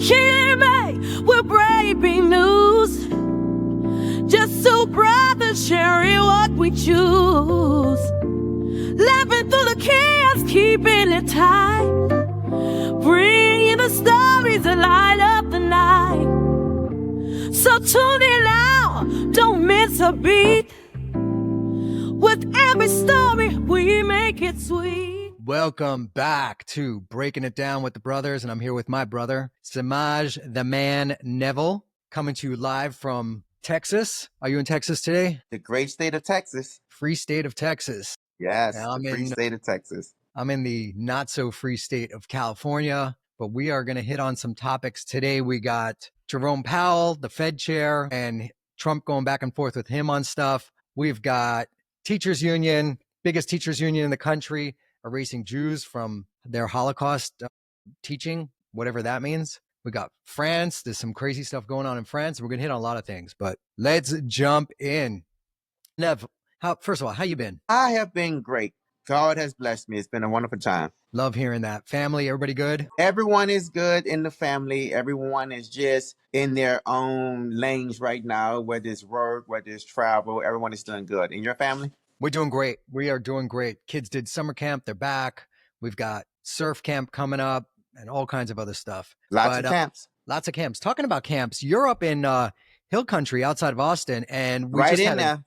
Hear me, we're breaking news. Just two brothers sharing what we choose. Laughing through the chaos, keeping it tight. Bringing the stories that light up the night. So tune in now, don't miss a beat. With every story, we make it sweet. Welcome back to Breaking It Down with the Brothers, and I'm here with my brother, Samaj the Man Neville, coming to you live from Texas. Are you in Texas today? The great state of Texas. Free state of Texas. Yes, Now, the free state of Texas. I'm in the not so free state of California, but we are going to hit on some topics today. We got Jerome Powell, the Fed chair, and Trump going back and forth with him on stuff. We've got teachers union, biggest teachers union in the country, erasing Jews from their Holocaust teaching, whatever that means. We got France. There's some crazy stuff going on in France. We're going to hit on a lot of things, but let's jump in. Nev, first of all, how you been? I have been great. God has blessed me. It's been a wonderful time. Love hearing that. Family, everybody good? Everyone is good in the family. Everyone is just in their own lanes right now, whether it's work, whether it's travel. Everyone is doing good. In your family? We're doing great. We are doing great. Kids did summer camp. They're back. We've got surf camp coming up and all kinds of other stuff. Lots of camps. Lots of camps. Talking about camps, you're up in Hill Country outside of Austin, and we right just in had there. a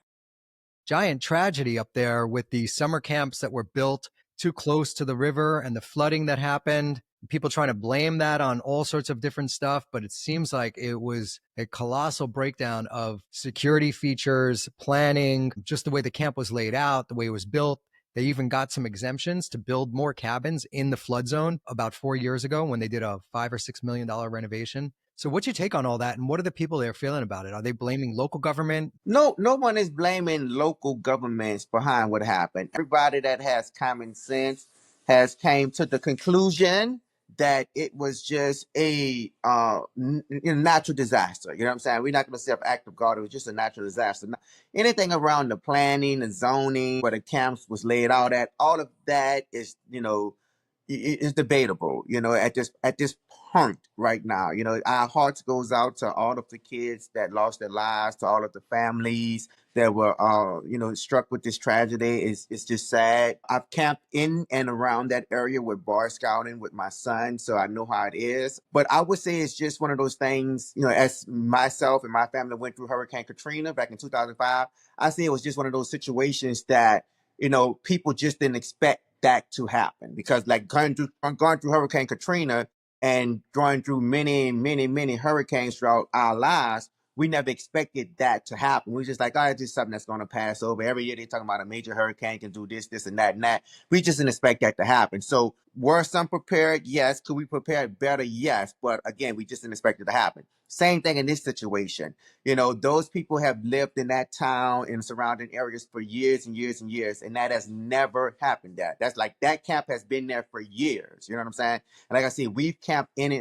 giant tragedy up there with the summer camps that were built too close to the river and the flooding that happened. People trying to blame that on all sorts of different stuff, but it seems like it was a colossal breakdown of security features, planning, just the way the camp was laid out, the way it was built. They even got some exemptions to build more cabins in the flood zone about 4 years ago when they did a $5 or $6 million renovation. So what's your take on all that? And what are the people there feeling about it? Are they blaming local government? No one is blaming local governments behind what happened. Everybody that has common sense has came to the conclusion that it was just a natural disaster. You know what I'm saying? We're not going to say an act of God. It was just a natural disaster. Anything around the planning, the zoning, where the camps was laid out at, all of that is, is debatable, at this point right now. Our hearts goes out to all of the kids that lost their lives, to all of the families that were struck with this tragedy. It's just sad. I've camped in and around that area with Boy Scouting with my son, so I know how it is. But I would say it's just one of those things, as myself and my family went through Hurricane Katrina back in 2005, I say it was just one of those situations that people just didn't expect that to happen, because like going through Hurricane Katrina and going through many hurricanes throughout our lives, we never expected that to happen. We just like, oh, it's just something that's going to pass over. Every year they're talking about a major hurricane can do this, and that, and that. We just didn't expect that to happen. So were some prepared? Yes. Could we prepare better? Yes. But again, we just didn't expect it to happen. Same thing in this situation. Those people have lived in that town and surrounding areas for years and years and years, and that has never happened. That's like that camp has been there for years. You know what I'm saying? And like I said, we've camped in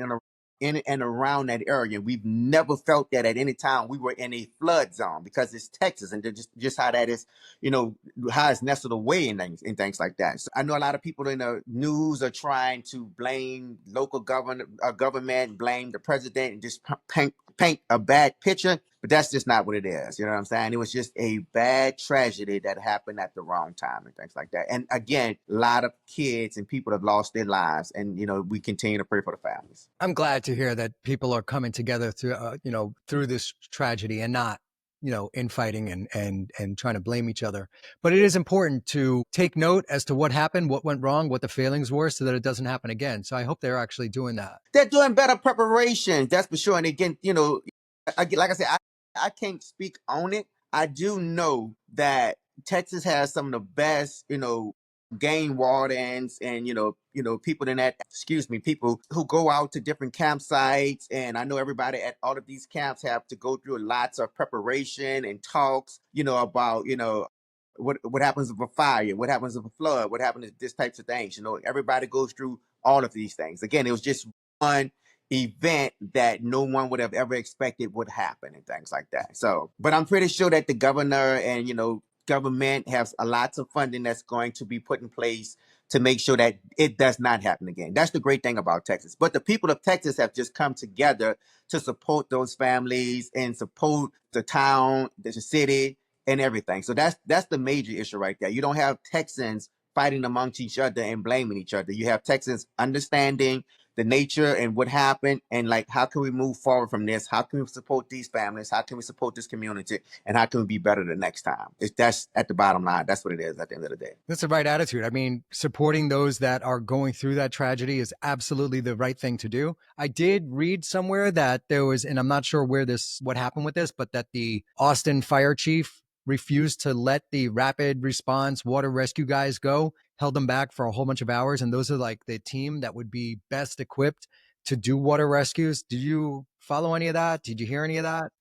and around that area. We've never felt that at any time we were in a flood zone, because it's Texas, and just how that is, how it's nestled away and things like that. So I know a lot of people in the news are trying to blame local government, blame the president, and just paint a bad picture. But that's just not what it is. You know what I'm saying? It was just a bad tragedy that happened at the wrong time and things like that. And again, a lot of kids and people have lost their lives, and we continue to pray for the families. I'm glad to hear that people are coming together through, through this tragedy, and not, infighting and trying to blame each other. But it is important to take note as to what happened, what went wrong, what the failings were, so that it doesn't happen again. So I hope they're actually doing that. They're doing better preparation, that's for sure. And again, like I said, I can't speak on it. I do know that Texas has some of the best, game wardens and, people in that, people who go out to different campsites. And I know everybody at all of these camps have to go through lots of preparation and talks, about, what happens if a fire, what happens if a flood, what happens if this types of things. Everybody goes through all of these things. Again, it was just one event that no one would have ever expected would happen and things like that. So, but I'm pretty sure that the governor and, government has a lots of funding that's going to be put in place to make sure that it does not happen again. That's the great thing about Texas. But the people of Texas have just come together to support those families and support the town, the city, and everything. So that's the major issue right there. You don't have Texans fighting amongst each other and blaming each other. You have Texans understanding the nature and what happened, and like, how can we move forward from this? How can we support these families? How can we support this community? And how can we be better the next time? That's at the bottom line. That's what it is at the end of the day. That's the right attitude. I mean, supporting those that are going through that tragedy is absolutely the right thing to do. I did read somewhere that there was, and I'm not sure what happened with this, but that the Austin fire chief refused to let the rapid response water rescue guys go, held them back for a whole bunch of hours. And those are like the team that would be best equipped to do water rescues. Did you follow any of that? Did you hear any of that?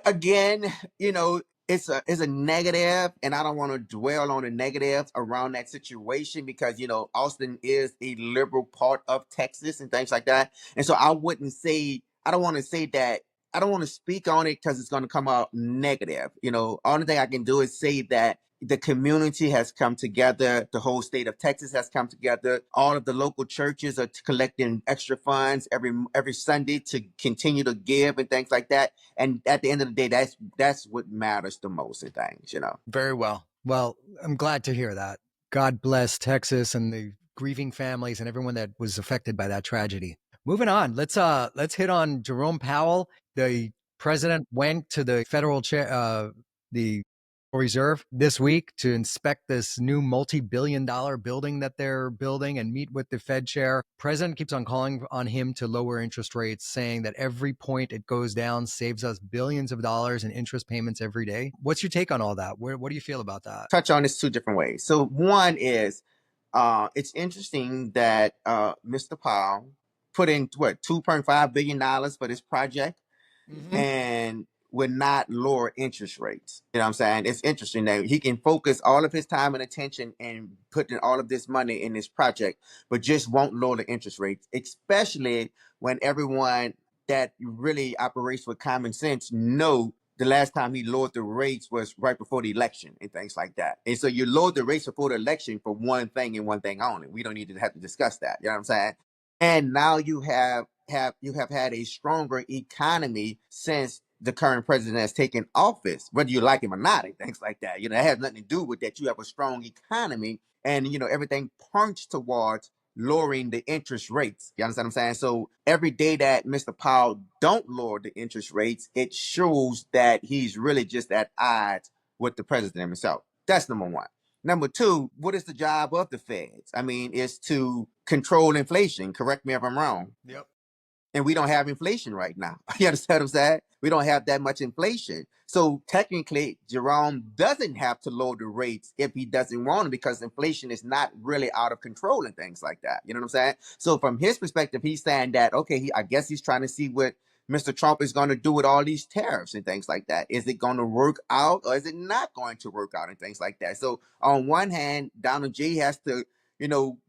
Again, it's a negative, and I don't want to dwell on the negatives around that situation because Austin is a liberal part of Texas and things like that. And so I don't want to say that. I don't want to speak on it because it's going to come out negative. Only thing I can do is say that the community has come together. The whole state of Texas has come together. All of the local churches are collecting extra funds every Sunday to continue to give and things like that. And at the end of the day, that's what matters the most in things. Very well. Well, I'm glad to hear that. God bless Texas and the grieving families and everyone that was affected by that tragedy. Moving on, let's hit on Jerome Powell. The president went to the the Reserve this week to inspect this new multi-billion-dollar building that they're building and meet with the Fed chair. President keeps on calling on him to lower interest rates, saying that every point it goes down saves us billions of dollars in interest payments every day. What's your take on all that? What do you feel about that? Touch on this two different ways. So one is, it's interesting that Mr. Powell put in what $2.5 billion for this project. Mm-hmm. And would not lower interest rates. You know what I'm saying? It's interesting that he can focus all of his time and attention and putting all of this money in this project, but just won't lower the interest rates, especially when everyone that really operates with common sense know the last time he lowered the rates was right before the election and things like that. And so you lowered the rates before the election for one thing and one thing only. We don't need to have to discuss that. You know what I'm saying? And now you have had a stronger economy since the current president has taken office, whether you like him or not, and things like that. It has nothing to do with that. You have a strong economy, and everything points towards lowering the interest rates. You understand what I'm saying? So every day that Mr. Powell don't lower the interest rates, it shows that he's really just at odds with the president himself. That's number one. Number two, what is the job of the feds? I mean, it's to control inflation. Correct me if I'm wrong. Yep. And we don't have inflation right now. You understand what I'm saying? We don't have that much inflation. So technically, Jerome doesn't have to lower the rates if he doesn't want to, because inflation is not really out of control and things like that. You know what I'm saying? So from his perspective, he's saying that, okay, I guess he's trying to see what Mr. Trump is going to do with all these tariffs and things like that. Is it going to work out, or is it not going to work out and things like that? So on one hand, Donald J has to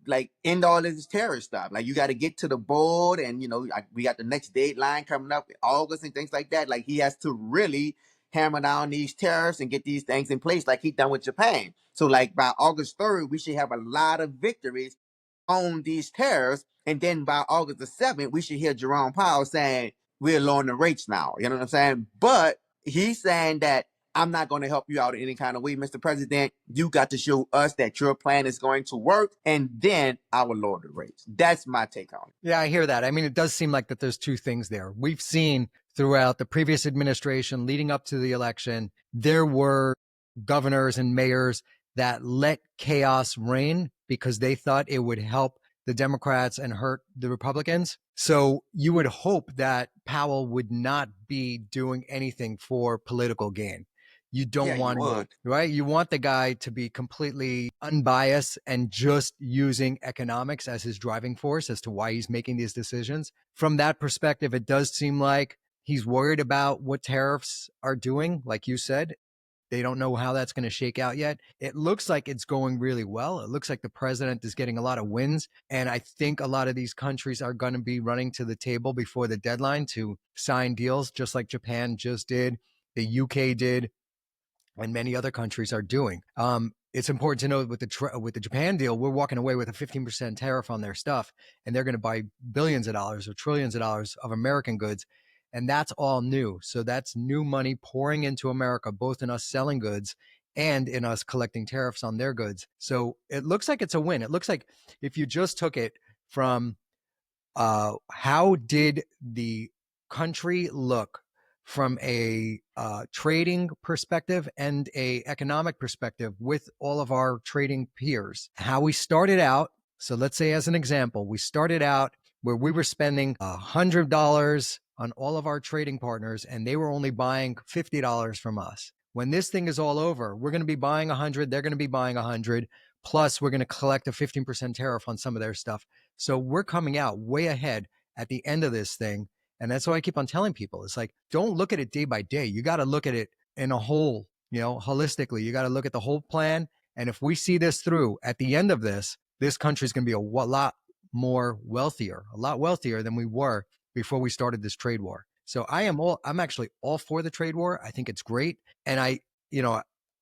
like end all this terror stuff. Like, you got to get to the board, and we got the next deadline coming up in August and things like that. Like, he has to really hammer down these tariffs and get these things in place, like he done with Japan. So, like, by August 3rd, we should have a lot of victories on these tariffs, and then by August the 7th, we should hear Jerome Powell saying we're lowering the rates now. You know what I'm saying? But he's saying that I'm not going to help you out in any kind of way, Mr. President. You got to show us that your plan is going to work, and then I will lower the rates. That's my take on it. Yeah, I hear that. I mean, it does seem like that there's two things there. We've seen throughout the previous administration leading up to the election, there were governors and mayors that let chaos reign because they thought it would help the Democrats and hurt the Republicans. So you would hope that Powell would not be doing anything for political gain. You don't want, right? You want the guy to be completely unbiased and just using economics as his driving force as to why he's making these decisions. From that perspective, it does seem like he's worried about what tariffs are doing. Like you said, they don't know how that's going to shake out yet. It looks like it's going really well. It looks like the president is getting a lot of wins. And I think a lot of these countries are going to be running to the table before the deadline to sign deals, just like Japan just did, the UK did, and many other countries are doing. it's important to know with the Japan deal, we're walking away with a 15% tariff on their stuff, and they're going to buy billions of dollars or trillions of dollars of American goods, and that's all new. So that's new money pouring into America, both in us selling goods and in us collecting tariffs on their goods. So it looks like it's a win. It looks like if you just took it from how did the country look from a trading perspective and a economic perspective with all of our trading peers, how we started out. So let's say, as an example, we started out where we were spending $100 on all of our trading partners, and they were only buying $50 from us. When this thing is all over, we're going to be buying 100, they're going to be buying 100, plus we're going to collect a 15% tariff on some of their stuff. So we're coming out way ahead at the end of this thing. And that's why I keep on telling people, it's like, don't look at it day by day. You got to look at it in a whole, holistically. You got to look at the whole plan. And if we see this through at the end of this country is going to be a lot more wealthier, a lot wealthier than we were before we started this trade war. So I'm actually all for the trade war. I think it's great. And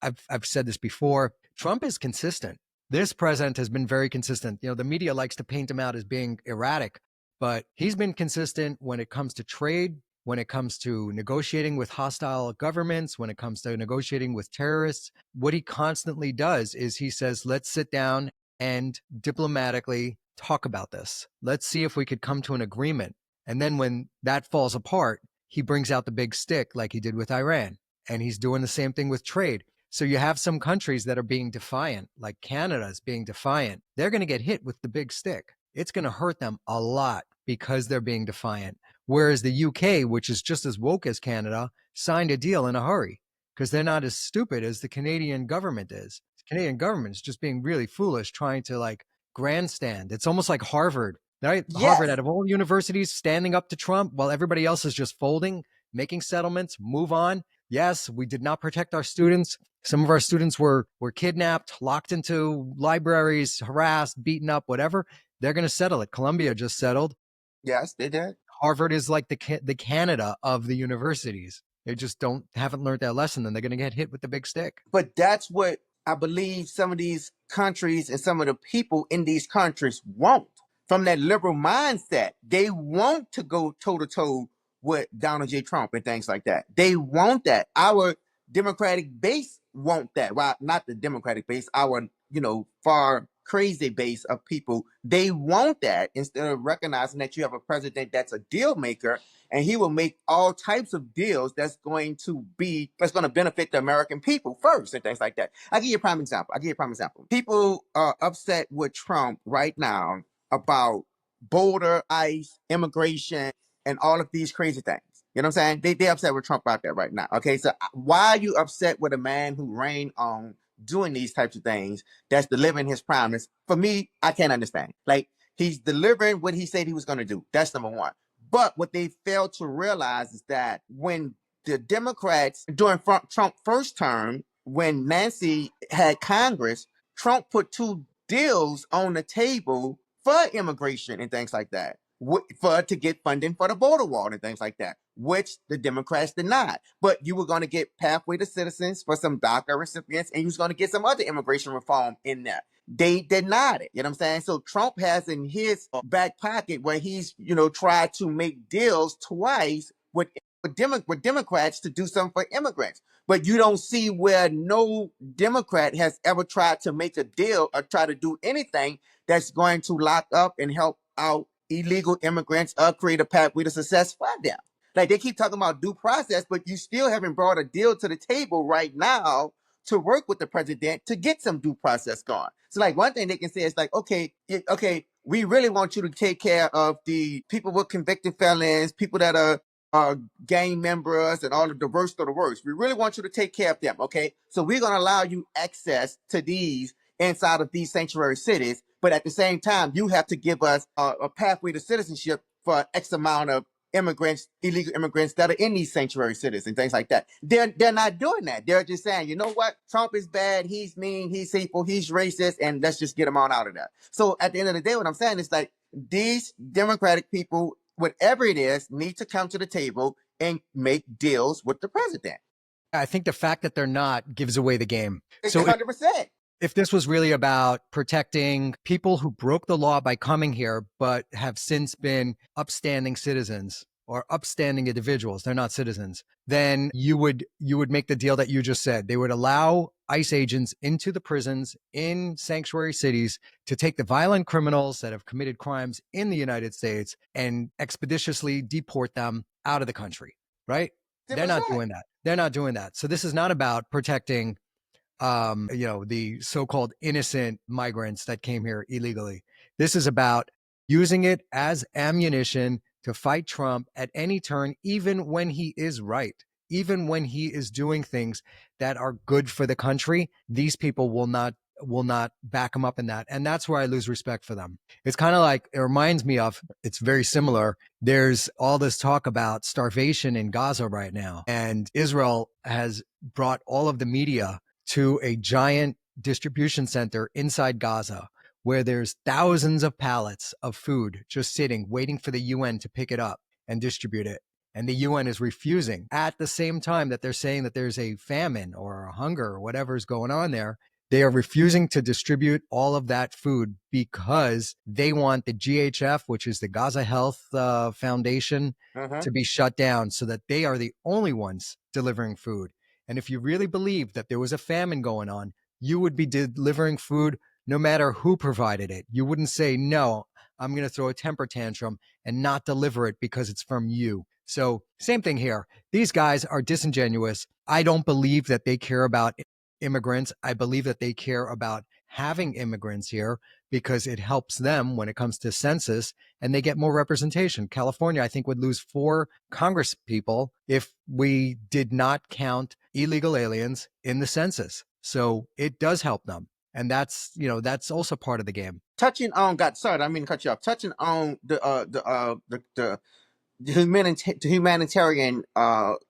I've said this before, Trump is consistent. This president has been very consistent. The media likes to paint him out as being erratic, but he's been consistent when it comes to trade, when it comes to negotiating with hostile governments, when it comes to negotiating with terrorists. What he constantly does is he says, let's sit down and diplomatically talk about this. Let's see if we could come to an agreement. And then when that falls apart, he brings out the big stick like he did with Iran. And he's doing the same thing with trade. So you have some countries that are being defiant, like Canada is being defiant. They're going to get hit with the big stick. It's going to hurt them a lot because they're being defiant. Whereas the UK, which is just as woke as Canada, signed a deal in a hurry because they're not as stupid as the Canadian government is. The Canadian government is just being really foolish, trying to grandstand. It's almost like Harvard, right? Yes. Harvard, out of all universities, standing up to Trump while everybody else is just folding, making settlements, move on. Yes, we did not protect our students. Some of our students were kidnapped, locked into libraries, harassed, beaten up, whatever. They're going to settle it. Columbia just settled. Yes, they did. Harvard is like the Canada of the universities. They just haven't learned that lesson, and they're going to get hit with the big stick. But that's what I believe some of these countries and some of the people in these countries want. From that liberal mindset, they want to go toe to toe with Donald J. Trump and things like that. They want that. Our Democratic base want that. Well, not the Democratic base, our, far crazy base of people. They want that instead of recognizing that you have a president that's a deal maker, and he will make all types of deals that's going to benefit the American people first and things like that. I'll give you a prime example. People are upset with Trump right now about border, ICE, immigration, and all of these crazy things. You know what I'm saying? They upset with Trump out there right now. Okay, so why are you upset with a man who reigned on doing these types of things that's delivering his promise? For me, I can't understand. Like, he's delivering what he said he was going to do. That's number one. But what they fail to realize is that when the Democrats, during Trump's first term, when Nancy had Congress, Trump put two deals on the table for immigration and things like that, to get funding for the border wall and things like that, which the Democrats denied. But you were going to get pathway to citizens for some DACA recipients, and you was going to get some other immigration reform in there. They denied it. You know what I'm saying? So Trump has in his back pocket where he's, tried to make deals twice with Democrats to do something for immigrants. But you don't see where no Democrat has ever tried to make a deal or try to do anything that's going to lock up and help out illegal immigrants or create a pathway to success for them. Like, they keep talking about due process, but you still haven't brought a deal to the table right now to work with the president to get some due process going. So, like, one thing they can say is like, okay, we really want you to take care of the people with convicted felons, people that are gang members, and all of the worst of the worst. We really want you to take care of them, okay? So we're going to allow you access to these inside of these sanctuary cities, but at the same time, you have to give us a pathway to citizenship for X amount of immigrants, illegal immigrants that are in these sanctuary cities and things like that. They're not doing that. They're just saying, you know what? Trump is bad. He's mean. He's hateful. He's racist. And let's just get him on out of there. So at the end of the day, what I'm saying is like these Democratic people, whatever it is, need to come to the table and make deals with the president. I think the fact that they're not gives away the game. It's So 100%. If this was really about protecting people who broke the law by coming here, but have since been upstanding citizens or upstanding individuals, they're not citizens, then you would make the deal that you just said. They would allow ICE agents into the prisons in sanctuary cities to take the violent criminals that have committed crimes in the United States and expeditiously deport them out of the country, right? They're Simple as not that. doing that. They're not doing that. So this is not about protecting the so-called innocent migrants that came here illegally. This is about using it as ammunition to fight Trump at any turn, even when he is right, even when he is doing things that are good for the country. These people will not back him up in that. And that's where I lose respect for them. It's kind of like, it reminds me of, it's very similar. There's all this talk about starvation in Gaza right now, and Israel has brought all of the media to a giant distribution center inside Gaza where there's thousands of pallets of food just sitting, waiting for the UN to pick it up and distribute it. And the UN is refusing at the same time that they're saying that there's a famine or a hunger or whatever is going on there. They are refusing to distribute all of that food because they want the GHF, which is the Gaza Health Foundation, Uh-huh. to be shut down so that they are the only ones delivering food. And if you really believed that there was a famine going on, you would be delivering food no matter who provided it. You wouldn't say, no, I'm going to throw a temper tantrum and not deliver it because it's from you. So, same thing here. These guys are disingenuous. I don't believe that they care about immigrants. I believe that they care about having immigrants here because it helps them when it comes to census and they get more representation. California, I think, would lose 4 Congress people if we did not count illegal aliens in the census. So it does help them. And that's also part of the game. Touching on, got sorry, I didn't mean to cut you off. Touching on the humanitarian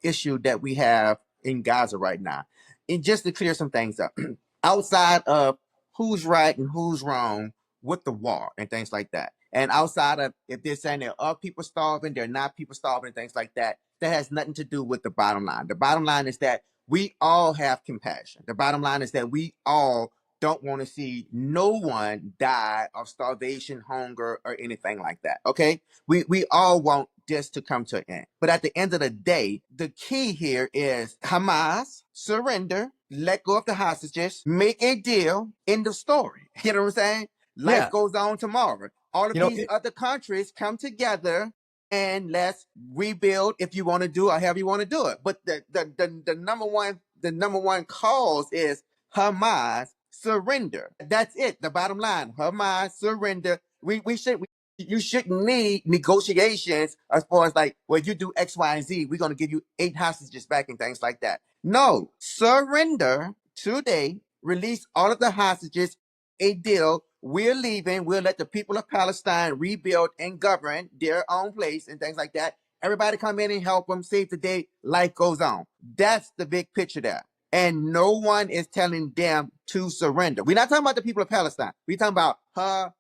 issue that we have in Gaza right now. And just to clear some things up, outside of who's right and who's wrong with the war and things like that, and outside of if they're saying there are people starving, there are not people starving and things like that, that has nothing to do with the bottom line. The bottom line is that we all have compassion. The bottom line is that we all don't want to see no one die of starvation, hunger, or anything like that. Okay? We all want this to come to an end. But at the end of the day, the key here is Hamas surrender, let go of the hostages, make a deal, end of story. You know what I'm saying? Life Yeah. goes on tomorrow. All of You know, these other countries come together and let's rebuild if you want to do it or however you want to do it. But the number one cause is Hamas surrender. That's it. The bottom line. Hamas surrender. You shouldn't need negotiations as far as like, well, you do X, Y, and Z, we're gonna give you 8 hostages back and things like that. No, surrender today, release all of the hostages, a deal. We're leaving. We'll let the people of Palestine rebuild and govern their own place and things like that. Everybody come in and help them, save the day, life goes on. That's the big picture there. And no one is telling them to surrender. We're not talking about the people of Palestine. We're talking about Hamas.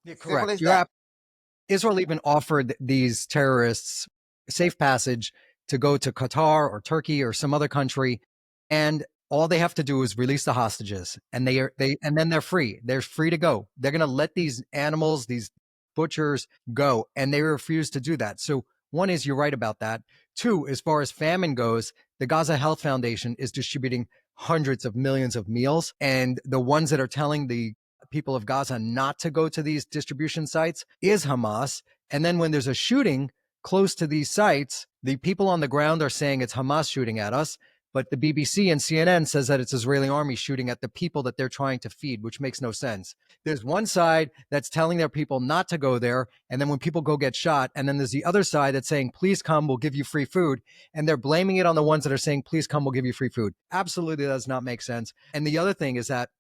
yeah, Simple correct. as that. Israel even offered these terrorists safe passage to go to Qatar or Turkey or some other country, and all they have to do is release the hostages, and and then they're free. They're free to go. They're going to let these animals, these butchers, go, and they refuse to do that. So one is, you're right about that. 2, as far as famine goes, the Gaza Health Foundation is distributing hundreds of millions of meals, and the ones that are telling the people of Gaza not to go to these distribution sites is Hamas. And then when there's a shooting close to these sites, the people on the ground are saying it's Hamas shooting at us. But the BBC and CNN says that it's Israeli army shooting at the people that they're trying to feed, which makes no sense. There's one side that's telling their people not to go there, and then when people go get shot, and then there's the other side that's saying, please come, we'll give you free food. And they're blaming it on the ones that are saying, please come, we'll give you free food. Absolutely does not make sense. And the other thing is that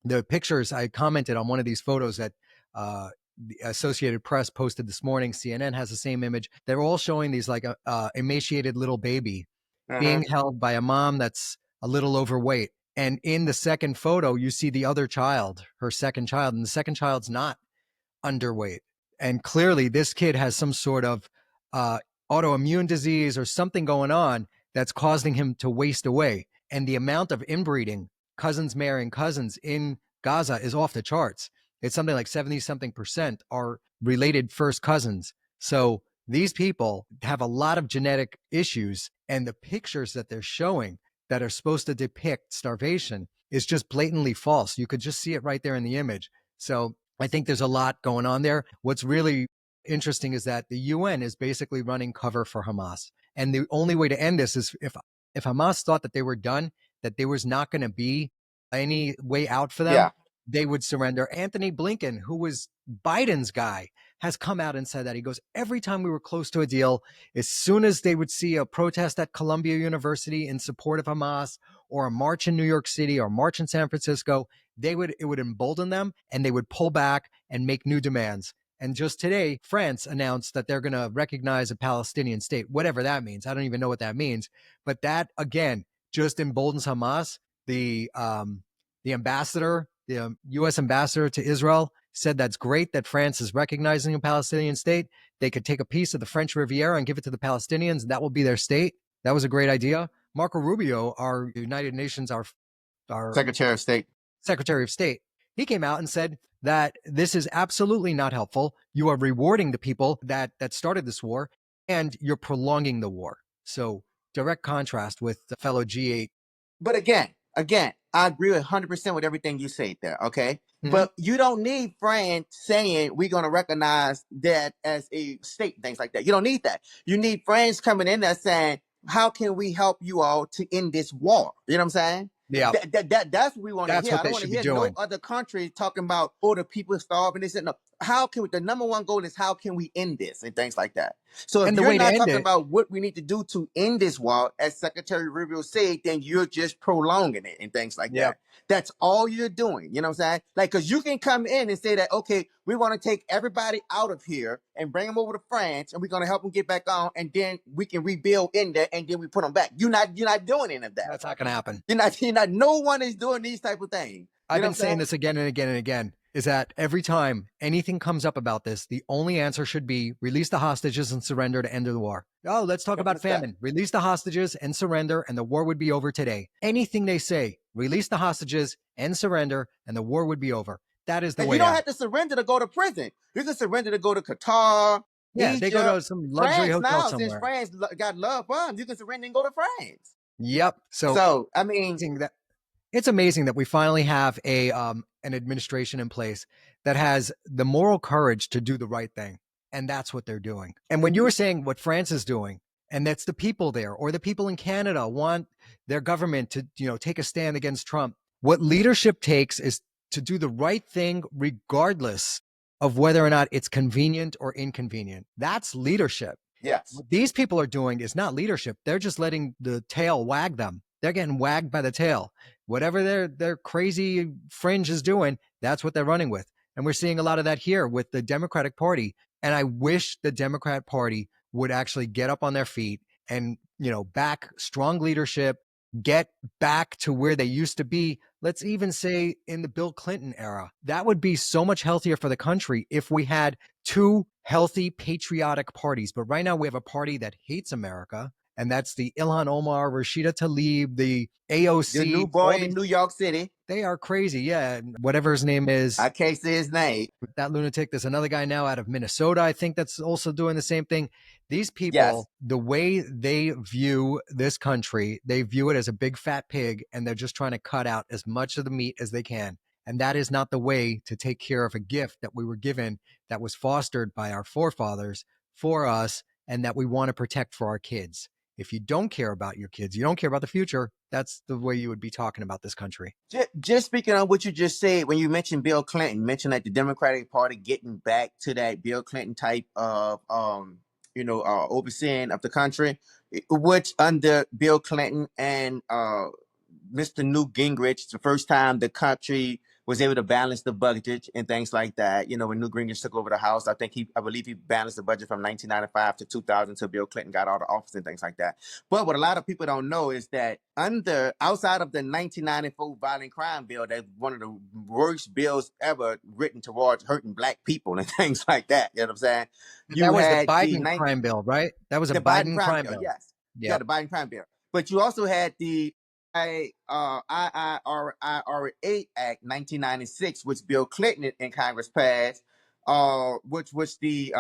the pictures, I commented on one of these photos that the Associated Press posted this morning. CNN has the same image. They're all showing these like a emaciated little baby Uh-huh. being held by a mom that's a little overweight. And in the second photo, you see the other child, her second child, and the second child's not underweight. And clearly, this kid has some sort of autoimmune disease or something going on that's causing him to waste away. And the amount of inbreeding cousins marrying cousins in Gaza is off the charts. It's something like 70 something percent are related first cousins. So these people have a lot of genetic issues, and the pictures that they're showing that are supposed to depict starvation is just blatantly false. You could just see it right there in the image. So I think there's a lot going on there. What's really interesting is that the UN is basically running cover for Hamas. And the only way to end this is if Hamas thought that they were done, that there was not going to be any way out for them, Yeah. they would surrender. Anthony Blinken, who was Biden's guy, has come out and said that. He goes, every time we were close to a deal, as soon as they would see a protest at Columbia University in support of Hamas, or a march in New York City, or a march in San Francisco, it would embolden them, and they would pull back and make new demands. And just today, France announced that they're going to recognize a Palestinian state, whatever that means. I don't even know what that means. But that, again, just emboldens Hamas. The ambassador, the U.S. ambassador to Israel, said that's great that France is recognizing a Palestinian state. They could take a piece of the French Riviera and give it to the Palestinians, and that will be their state. That was a great idea. Marco Rubio, our United Nations, our Secretary of State. Secretary of State, he came out and said that this is absolutely not helpful. You are rewarding the people that started this war, and you're prolonging the war. So direct contrast with the fellow G8. But again, I agree 100% with everything you say there, okay? Mm-hmm. But you don't need France saying we're going to recognize that as a state, things like that. You don't need that. You need France coming in there saying, how can we help you all to end this war? You know what I'm saying? Yeah, that's what we want to hear. I don't want to hear no other country talking about, oh, the people starving. This and no. How can we, the number one goal is how can we end this and things like that. So if you're not talking about what we need to do to end this war, as Secretary Rubio said, then you're just prolonging it and things like that. That's all you're doing. You know what I'm saying? Like, because you can come in and say that, okay, we want to take everybody out of here and bring them over to France, and we're going to help them get back on, and then we can rebuild in there, and then we put them back. You're not doing any of that. That's not going to happen. You're not. No one is doing these type of things. I've been saying this again and again and again, is that every time anything comes up about this, the only answer should be release the hostages and surrender to end the war. Oh, let's talk about famine. Release the hostages and surrender, and the war would be over today. Anything they say, release the hostages and surrender, and the war would be over. That is the way. You don't have to surrender to go to prison. You can surrender to go to Qatar. Yeah, Egypt, they go to some luxury hotel now, somewhere. Since France got love bombs, you can surrender and go to France. Yep. So I mean, it's amazing that we finally have an administration in place that has the moral courage to do the right thing. And that's what they're doing. And when you were saying what France is doing, and that's the people there, or the people in Canada want their government to, take a stand against Trump. What leadership takes is to do the right thing regardless of whether or not it's convenient or inconvenient. That's leadership. Yes. What these people are doing is not leadership. They're just letting the tail wag them. They're getting wagged by the tail. Whatever their crazy fringe is doing, that's what they're running with. And we're seeing a lot of that here with the Democratic Party. And I wish the Democrat Party would actually get up on their feet and, back strong leadership, get back to where they used to be. Let's even say in the Bill Clinton era. That would be so much healthier for the country if we had two healthy, patriotic parties. But right now we have a party that hates America. And that's the Ilhan Omar, Rashida Tlaib, the AOC. The new boy in New York City. They are crazy. Yeah. Whatever his name is. I can't say his name. That lunatic. There's another guy now out of Minnesota, I think, that's also doing the same thing. These people, The way they view this country, they view it as a big fat pig, and they're just trying to cut out as much of the meat as they can. And that is not the way to take care of a gift that we were given, that was fostered by our forefathers for us, and that we want to protect for our kids. If you don't care about your kids, you don't care about the future, that's the way you would be talking about this country. Just speaking on what you just said, when you mentioned Bill Clinton, mentioned that the Democratic Party getting back to that Bill Clinton type of, overseeing of the country, which under Bill Clinton and Mr. Newt Gingrich, the first time the country was able to balance the budget and things like that. When Newt Gingrich took over the House, I believe he balanced the budget from 1995 to 2000 until Bill Clinton got out of office and things like that. But what a lot of people don't know is that outside of the 1994 violent crime bill, that's one of the worst bills ever written towards hurting black people and things like that. You know what I'm saying? That was the Biden crime bill, right? That was a Biden crime bill. Yes. Yeah, the Biden crime bill. But you also had the IRA Act 1996, which Bill Clinton in Congress passed, which was the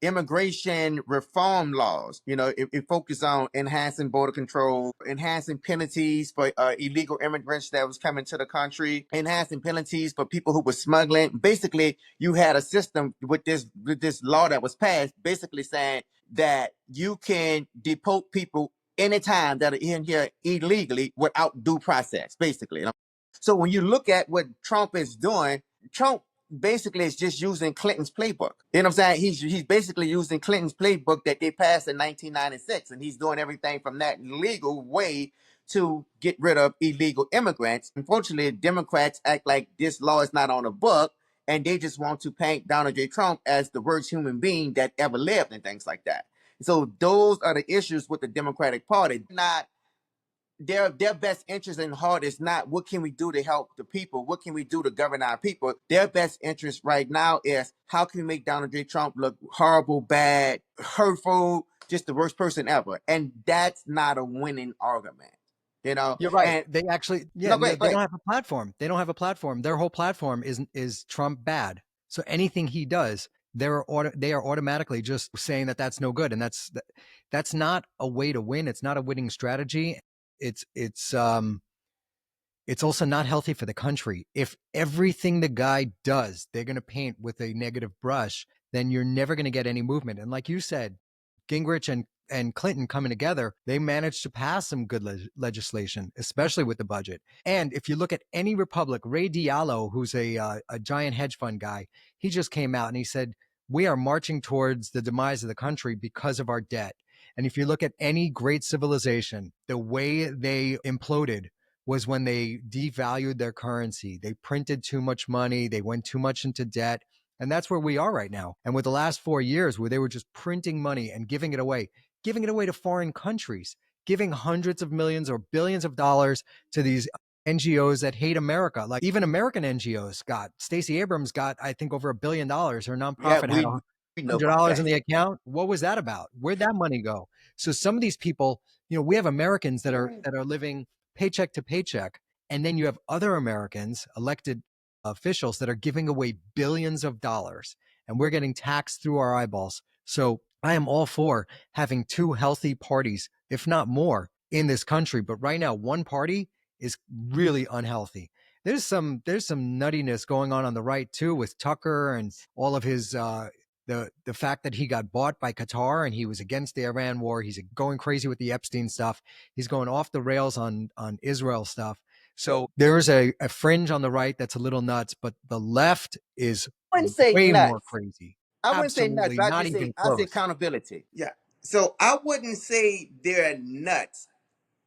immigration reform laws. It focused on enhancing border control, enhancing penalties for illegal immigrants that was coming to the country, enhancing penalties for people who were smuggling. Basically, you had a system with this law that was passed, basically saying that you can deport people anytime that are in here illegally without due process, basically. So when you look at what Trump is doing, Trump basically is just using Clinton's playbook. You know what I'm saying? He's basically using Clinton's playbook that they passed in 1996, and he's doing everything from that legal way to get rid of illegal immigrants. Unfortunately, Democrats act like this law is not on the book, and they just want to paint Donald J. Trump as the worst human being that ever lived and things like that. So those are the issues with the Democratic Party. Not their best interest in heart is not what can we do to help the people, what can we do to govern our people. Their best interest right now is how can we make Donald J. Trump look horrible, bad, hurtful, just the worst person ever. And that's not a winning argument. You're right. And They actually, no, they go ahead. don't have a platform. They don't have a platform. Their whole platform is Trump bad. So anything he does, they are automatically just saying that that's no good, and that's not a way to win. It's not a winning strategy. It's also not healthy for the country. If everything the guy does, they're going to paint with a negative brush, then you're never going to get any movement. And like you said, Gingrich and Clinton coming together, they managed to pass some good legislation, especially with the budget. And if you look at any Republic, Ray Diallo, who's a giant hedge fund guy, he just came out and he said, we are marching towards the demise of the country because of our debt. And if you look at any great civilization, the way they imploded was when they devalued their currency. They printed too much money. They went too much into debt. And that's where we are right now. And with the last 4 years where they were just printing money and giving it away to foreign countries, giving hundreds of millions or billions of dollars to these NGOs that hate America. Like even American NGOs Stacey Abrams got, I think, over $1 billion. Her nonprofit had we know about $100 that. in the account. What was that about? Where'd that money go? So some of these people, we have Americans that are living paycheck to paycheck. And then you have other Americans, elected officials, that are giving away billions of dollars, and we're getting taxed through our eyeballs. So I am all for having two healthy parties, if not more, in this country. But right now, one party is really unhealthy. There's some nuttiness going on the right too, with Tucker and all of his the fact that he got bought by Qatar and he was against the Iran war. He's going crazy with the Epstein stuff. He's going off the rails on Israel stuff. So there's a fringe on the right that's a little nuts, but the left is I wouldn't say way nuts. more crazy. I wouldn't say nuts. Absolutely, But not even I say close. accountability. Yeah. So I wouldn't say they're nuts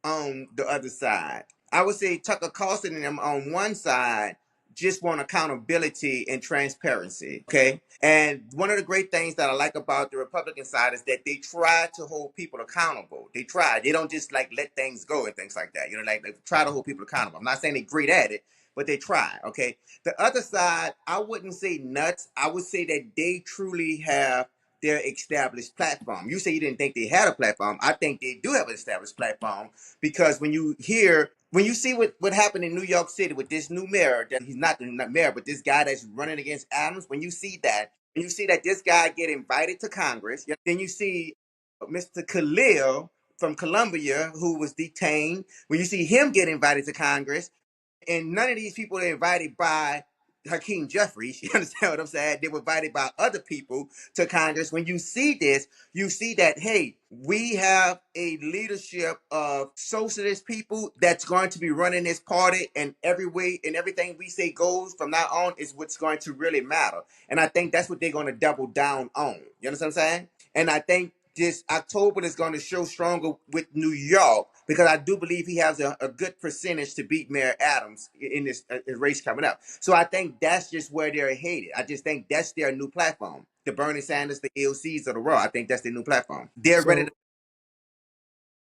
on the other side. I would say Tucker Carlson and them on one side just want accountability and transparency. Okay. And one of the great things that I like about the Republican side is that they try to hold people accountable. They try. They don't just like let things go and things like that. Like they try to hold people accountable. I'm not saying they're great at it, but they try. Okay. The other side, I wouldn't say nuts. I would say that they truly have their established platform. You say you didn't think they had a platform. I think they do have an established platform, because when you see what happened in New York City with this new mayor, that he's not the mayor, but this guy that's running against Adams, when you see that this guy get invited to Congress, then you see Mr. Khalil from Colombia, who was detained, when you see him get invited to Congress, and none of these people are invited by Hakeem Jeffries. You understand what I'm saying? They were invited by other people to Congress. When you see this, you see that, hey, we have a leadership of socialist people that's going to be running this party, and every way and everything we say goes from now on is what's going to really matter. And I think that's what they're going to double down on. You understand what I'm saying? And I think this October is going to show stronger with New York, because I do believe he has a good percentage to beat Mayor Adams in this race coming up. So I think that's just where they're headed. I just think that's their new platform. The Bernie Sanders, the AOCs of the world. I think that's their new platform. They're ready to.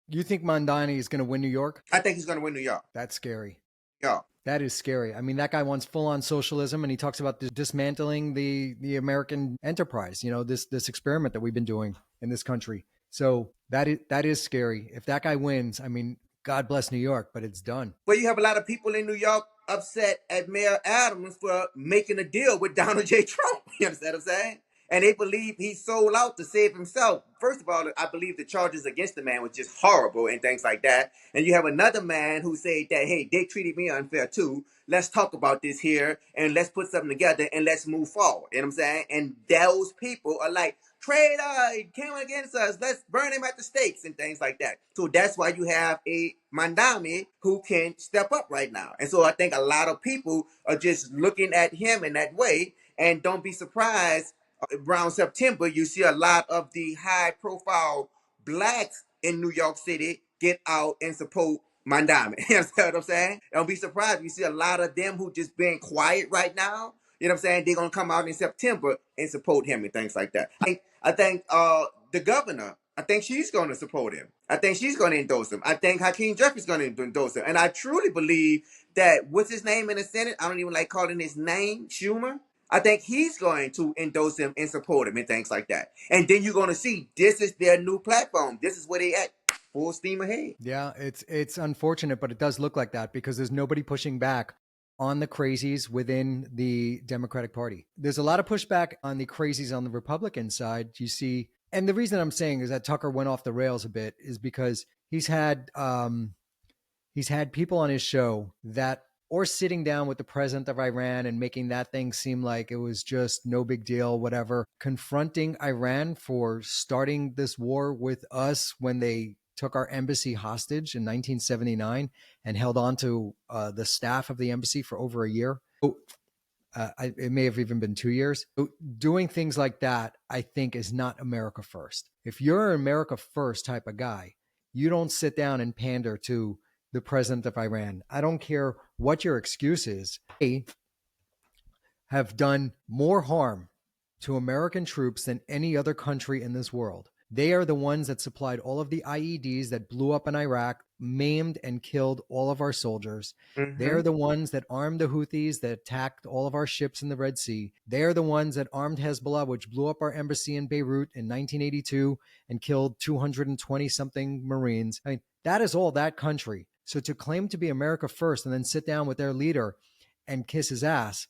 You think Mondani is going to win New York? I think he's going to win New York. That's scary. Yeah. That is scary. I mean, that guy wants full on socialism, and he talks about dismantling the American enterprise, this experiment that we've been doing in this country. So that is scary. If that guy wins, I mean, God bless New York, but it's done. But you have a lot of people in New York upset at Mayor Adams for making a deal with Donald J. Trump. You understand what I'm saying? And they believe he sold out to save himself. First of all, I believe the charges against the man was just horrible and things like that. And you have another man who said that, hey, they treated me unfair too. Let's talk about this here and let's put something together and let's move forward. You know what I'm saying? And those people are like, traitor, he came against us. Let's burn him at the stakes and things like that. So that's why you have a Mandami who can step up right now. And so I think a lot of people are just looking at him in that way. And don't be surprised around September, you see a lot of the high profile blacks in New York City get out and support Mandami. You understand what I'm saying? Don't be surprised. You see a lot of them who just being quiet right now. You know what I'm saying? They're gonna come out in September and support him and things like that. I think the governor, I think she's gonna support him. I think she's gonna endorse him. I think Hakeem Jeffries gonna endorse him. And I truly believe that what's his name in the Senate? I don't even like calling his name, Schumer. I think he's going to endorse him and support him and things like that. And then you're going to see this is their new platform. This is where they at, full steam ahead. Yeah, it's unfortunate, but it does look like that because there's nobody pushing back on the crazies within the Democratic Party. There's a lot of pushback on the crazies on the Republican side. You see, and the reason I'm saying is that Tucker went off the rails a bit is because he's had people on his show that or sitting down with the president of Iran and making that thing seem like it was just no big deal, whatever, confronting Iran for starting this war with us when they took our embassy hostage in 1979 and held on to the staff of the embassy for over a year. It may have even been 2 years. Doing things like that, I think, is not America first. If you're an America first type of guy, you don't sit down and pander to the president of Iran. I don't care what your excuse is. They have done more harm to American troops than any other country in this world. They are the ones that supplied all of the IEDs that blew up in Iraq, maimed and killed all of our soldiers. Mm-hmm. They're the ones that armed the Houthis that attacked all of our ships in the Red Sea. They're the ones that armed Hezbollah, which blew up our embassy in Beirut in 1982 and killed 220-something Marines. I mean, that is all that country. So to claim to be America first and then sit down with their leader and kiss his ass,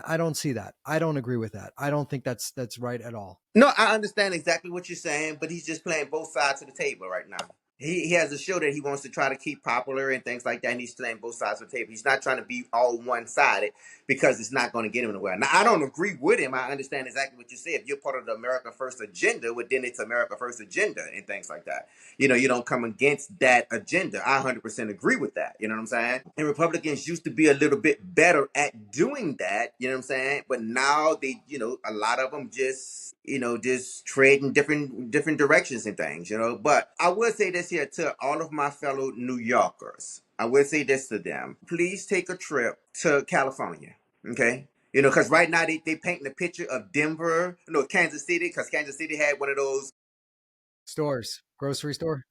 I don't see that. I don't agree with that. I don't think that's right at all. No, I understand exactly what you're saying, but he's just playing both sides of the table right now. He has a show that he wants to try to keep popular and things like that, and he's playing both sides of the table. He's not trying to be all one-sided because it's not going to get him anywhere. Now, I don't agree with him. I understand exactly what you said. If you're part of the America First agenda, well, then it's America First agenda and things like that. You know, you don't come against that agenda. I 100% agree with that. You know what I'm saying? And Republicans used to be a little bit better at doing that. You know what I'm saying? But now they, you know, a lot of them just, you know, just trade in different directions and things, you know. But I would say this here to all of my fellow New Yorkers. I would say this to them. Please take a trip to California, okay? You know, because right now they painting a picture of Denver, you know, Kansas City, because Kansas City had one of those stores, grocery store.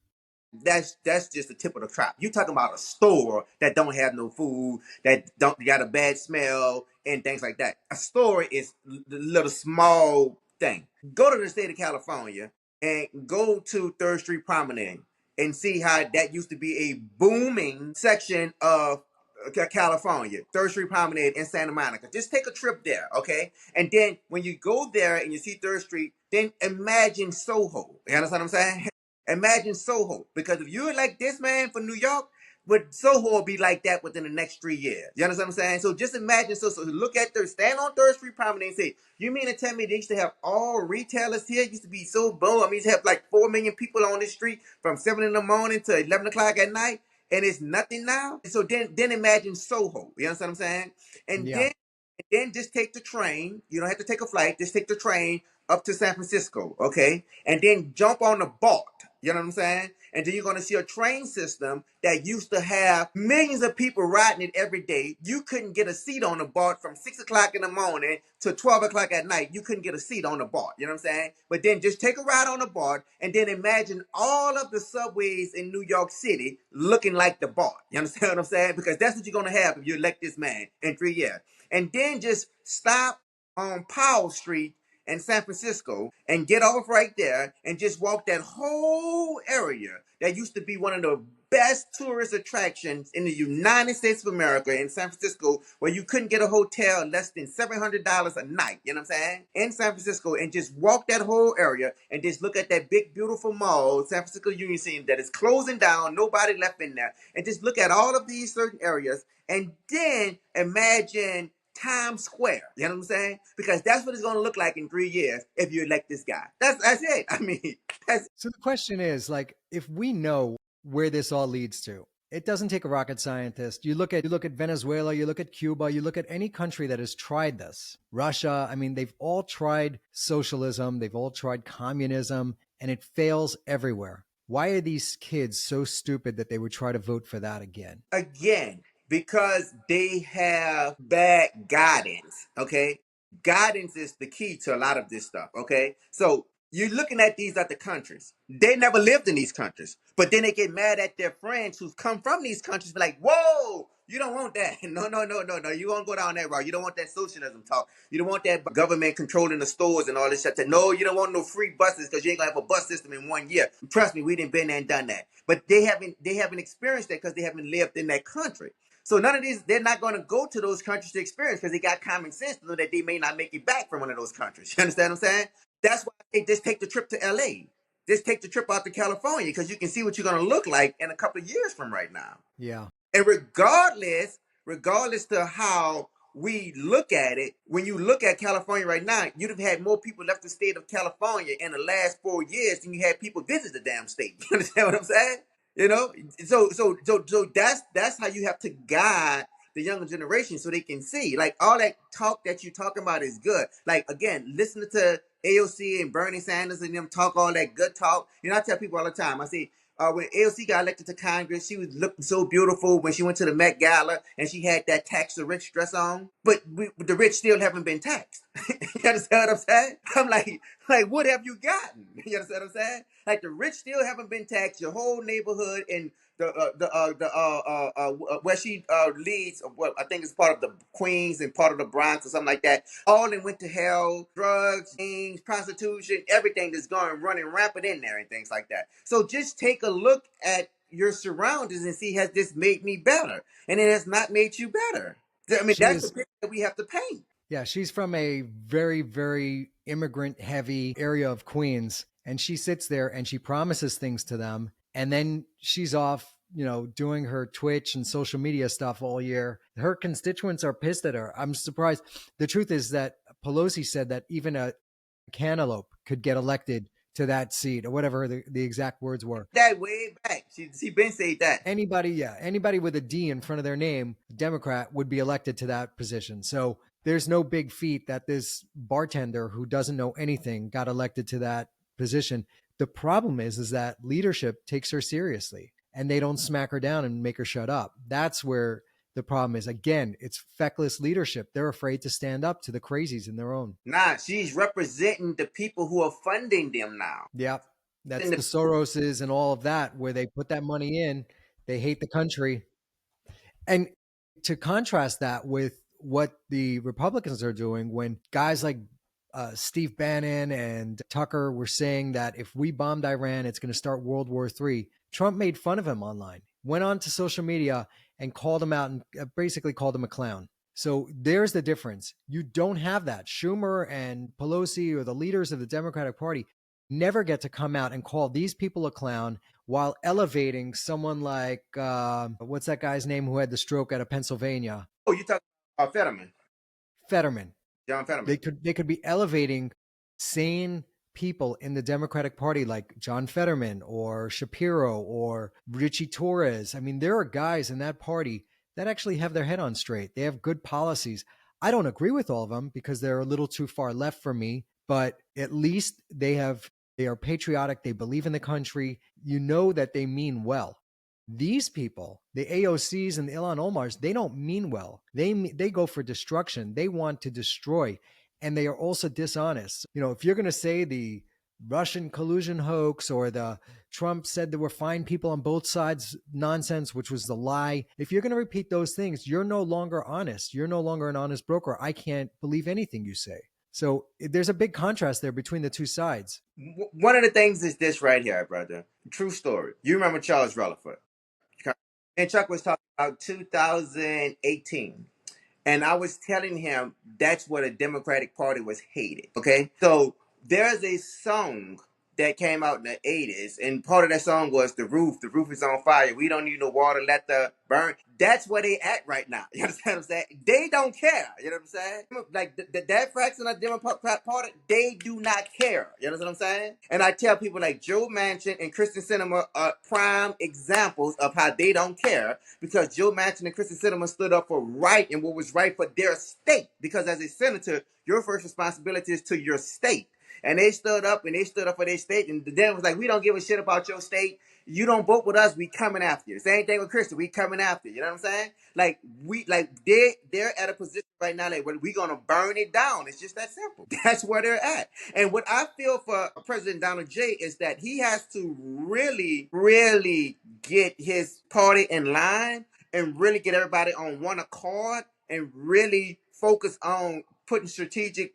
That's just the tip of the trap. You talking about a store that don't have no food, that don't got a bad smell and things like that. A store is the little small thing. Go to the state of California and go to 3rd Street Promenade and see how that used to be a booming section of California, 3rd Street Promenade in Santa Monica. Just take a trip there, okay? And then when you go there and you see 3rd Street, then imagine Soho. You understand what I'm saying? Imagine Soho. Because if you're like this man for New York, but Soho will be like that within the next 3 years. You understand what I'm saying? So just imagine, so look at stand on 3rd Street Promenade and say, you mean to tell me they used to have all retailers here? It used to be so boom. I mean, used to have like 4 million people on the street from 7 in the morning to 11 o'clock at night, and it's nothing now? So then imagine Soho. You understand what I'm saying? And then just take the train. You don't have to take a flight. Just take the train up to San Francisco, okay? And then jump on the BART. You know what I'm saying? And then you're going to see a train system that used to have millions of people riding it every day. You couldn't get a seat on the BART from 6 o'clock in the morning to 12 o'clock at night. You couldn't get a seat on the BART. You know what I'm saying? But then just take a ride on the BART and then imagine all of the subways in New York City looking like the BART. You understand what I'm saying? Because that's what you're going to have if you elect this man in 3 years. And then just stop on Powell Street in San Francisco and get off right there and just walk that whole area that used to be one of the best tourist attractions in the United States of America in San Francisco, where you couldn't get a hotel less than $700 a night, you know what I'm saying? In San Francisco, and just walk that whole area and just look at that big, beautiful mall, San Francisco Union Center, that is closing down, nobody left in there, and just look at all of these certain areas, and then imagine Times Square. You know what I'm saying? Because that's what it's going to look like in 3 years if you elect this guy. That's it. I mean, that's So the question is, like, if we know where this all leads to, it doesn't take a rocket scientist. You look at Venezuela, you look at Cuba, you look at any country that has tried this. Russia, I mean, they've all tried socialism, they've all tried communism, and it fails everywhere. Why are these kids so stupid that they would try to vote for that again? again because they have bad guidance. Okay, guidance is the key to a lot of this stuff. Okay, so you're looking at these other countries. They never lived in these countries, but then they get mad at their friends who've come from these countries. Be like, whoa, you don't want that. No, no, no, no, no. You won't go down that route. You don't want that socialism talk. You don't want that government controlling the stores and all this shit. No, you don't want no free buses because you ain't gonna have a bus system in 1 year. Trust me, we didn't been there and done that. But they haven't experienced that because they haven't lived in that country. So none of these, they're not going to go to those countries to experience because they got common sense to know that they may not make it back from one of those countries. You understand what I'm saying? That's why they just take the trip to LA. Just take the trip out to California because you can see what you're going to look like in a couple of years from right now. Yeah. And regardless to how we look at it, when you look at California right now, you'd have had more people left the state of California in the last 4 years than you had people visit the damn state. You understand what I'm saying? You know, so that's how you have to guide the younger generation so they can see. Like all that talk that you're talking about is good. Like again, listening to AOC and Bernie Sanders and them talk all that good talk. You know, I tell people all the time. I say when AOC got elected to Congress, she was looking so beautiful when she went to the Met Gala and she had that tax the rich dress on. But the rich still haven't been taxed. You understand what I'm saying? I'm like, what have you gotten? You understand what I'm saying? Like the rich still haven't been taxed. Your whole neighborhood and where she leads, what I think is part of the Queens and part of the Bronx or something like that. All in went to hell. Drugs, gangs, prostitution, everything that's going running rampant in there and things like that. So just take a look at your surroundings and see, has this made me better? And it has not made you better. I mean, She that's the is picture that we have to paint. Yeah, she's from a very, very immigrant heavy area of Queens. And she sits there and she promises things to them. And then she's off, doing her Twitch and social media stuff all year. Her constituents are pissed at her. I'm surprised. The truth is that Pelosi said that even a cantaloupe could get elected to that seat or whatever the exact words were. That way back. She been said that. Anybody with a D in front of their name, Democrat, would be elected to that position. So there's no big feat that this bartender who doesn't know anything got elected to that position. The problem is that leadership takes her seriously and they don't smack her down and make her shut up. That's where the problem is. Again, it's feckless leadership. They're afraid to stand up to the crazies in their own. Nah, she's representing the people who are funding them now. Yep. That's the Soroses and all of that, where they put that money in. They hate the country. And to contrast that with what the Republicans are doing, when guys like Steve Bannon and Tucker were saying that if we bombed Iran, it's going to start World War III. Trump made fun of him online, went on to social media and called him out and basically called him a clown. So there's the difference. You don't have that. Schumer and Pelosi or the leaders of the Democratic Party never get to come out and call these people a clown while elevating someone like, what's that guy's name who had the stroke out of Pennsylvania? Oh, you talking about Fetterman. John Fetterman. They could be elevating sane people in the Democratic Party like John Fetterman or Shapiro or Richie Torres. I mean, there are guys in that party that actually have their head on straight. They have good policies. I don't agree with all of them because they're a little too far left for me, but at least they are patriotic. They believe in the country. You know that they mean well. These people, the AOCs and the Ilhan Omars, they don't mean well. They go for destruction. They want to destroy, and they are also dishonest. If you're going to say the Russian collusion hoax or the Trump said there were fine people on both sides nonsense, which was the lie, if you're going to repeat those things, you're no longer honest. You're no longer an honest broker. I can't believe anything you say. So there's a big contrast there between the two sides. One of the things is this right here, brother. True story. You remember Charles Rutherford? And Chuck was talking about 2018. And I was telling him that's what a Democratic Party was hated. Okay. So there's a song that came out in the 80s, and part of that song was the roof is on fire. We don't need no water, let the burn. That's where they at right now. You understand what I'm saying? They don't care. You know what I'm saying? Like that fraction of the Democrat Party, they do not care. You know what I'm saying? And I tell people like Joe Manchin and Kristen Sinema are prime examples of how they don't care, because Joe Manchin and Kristen Sinema stood up for right and what was right for their state. Because as a senator, your first responsibility is to your state. And they stood up for their state. And the devil was like, we don't give a shit about your state. You don't vote with us, we coming after you. Same thing with Christian, we coming after you. You know what I'm saying? Like they're at a position right now like we gonna burn it down. It's just that simple. That's where they're at. And what I feel for President Donald J is that he has to really, really get his party in line and really get everybody on one accord and really focus on putting strategic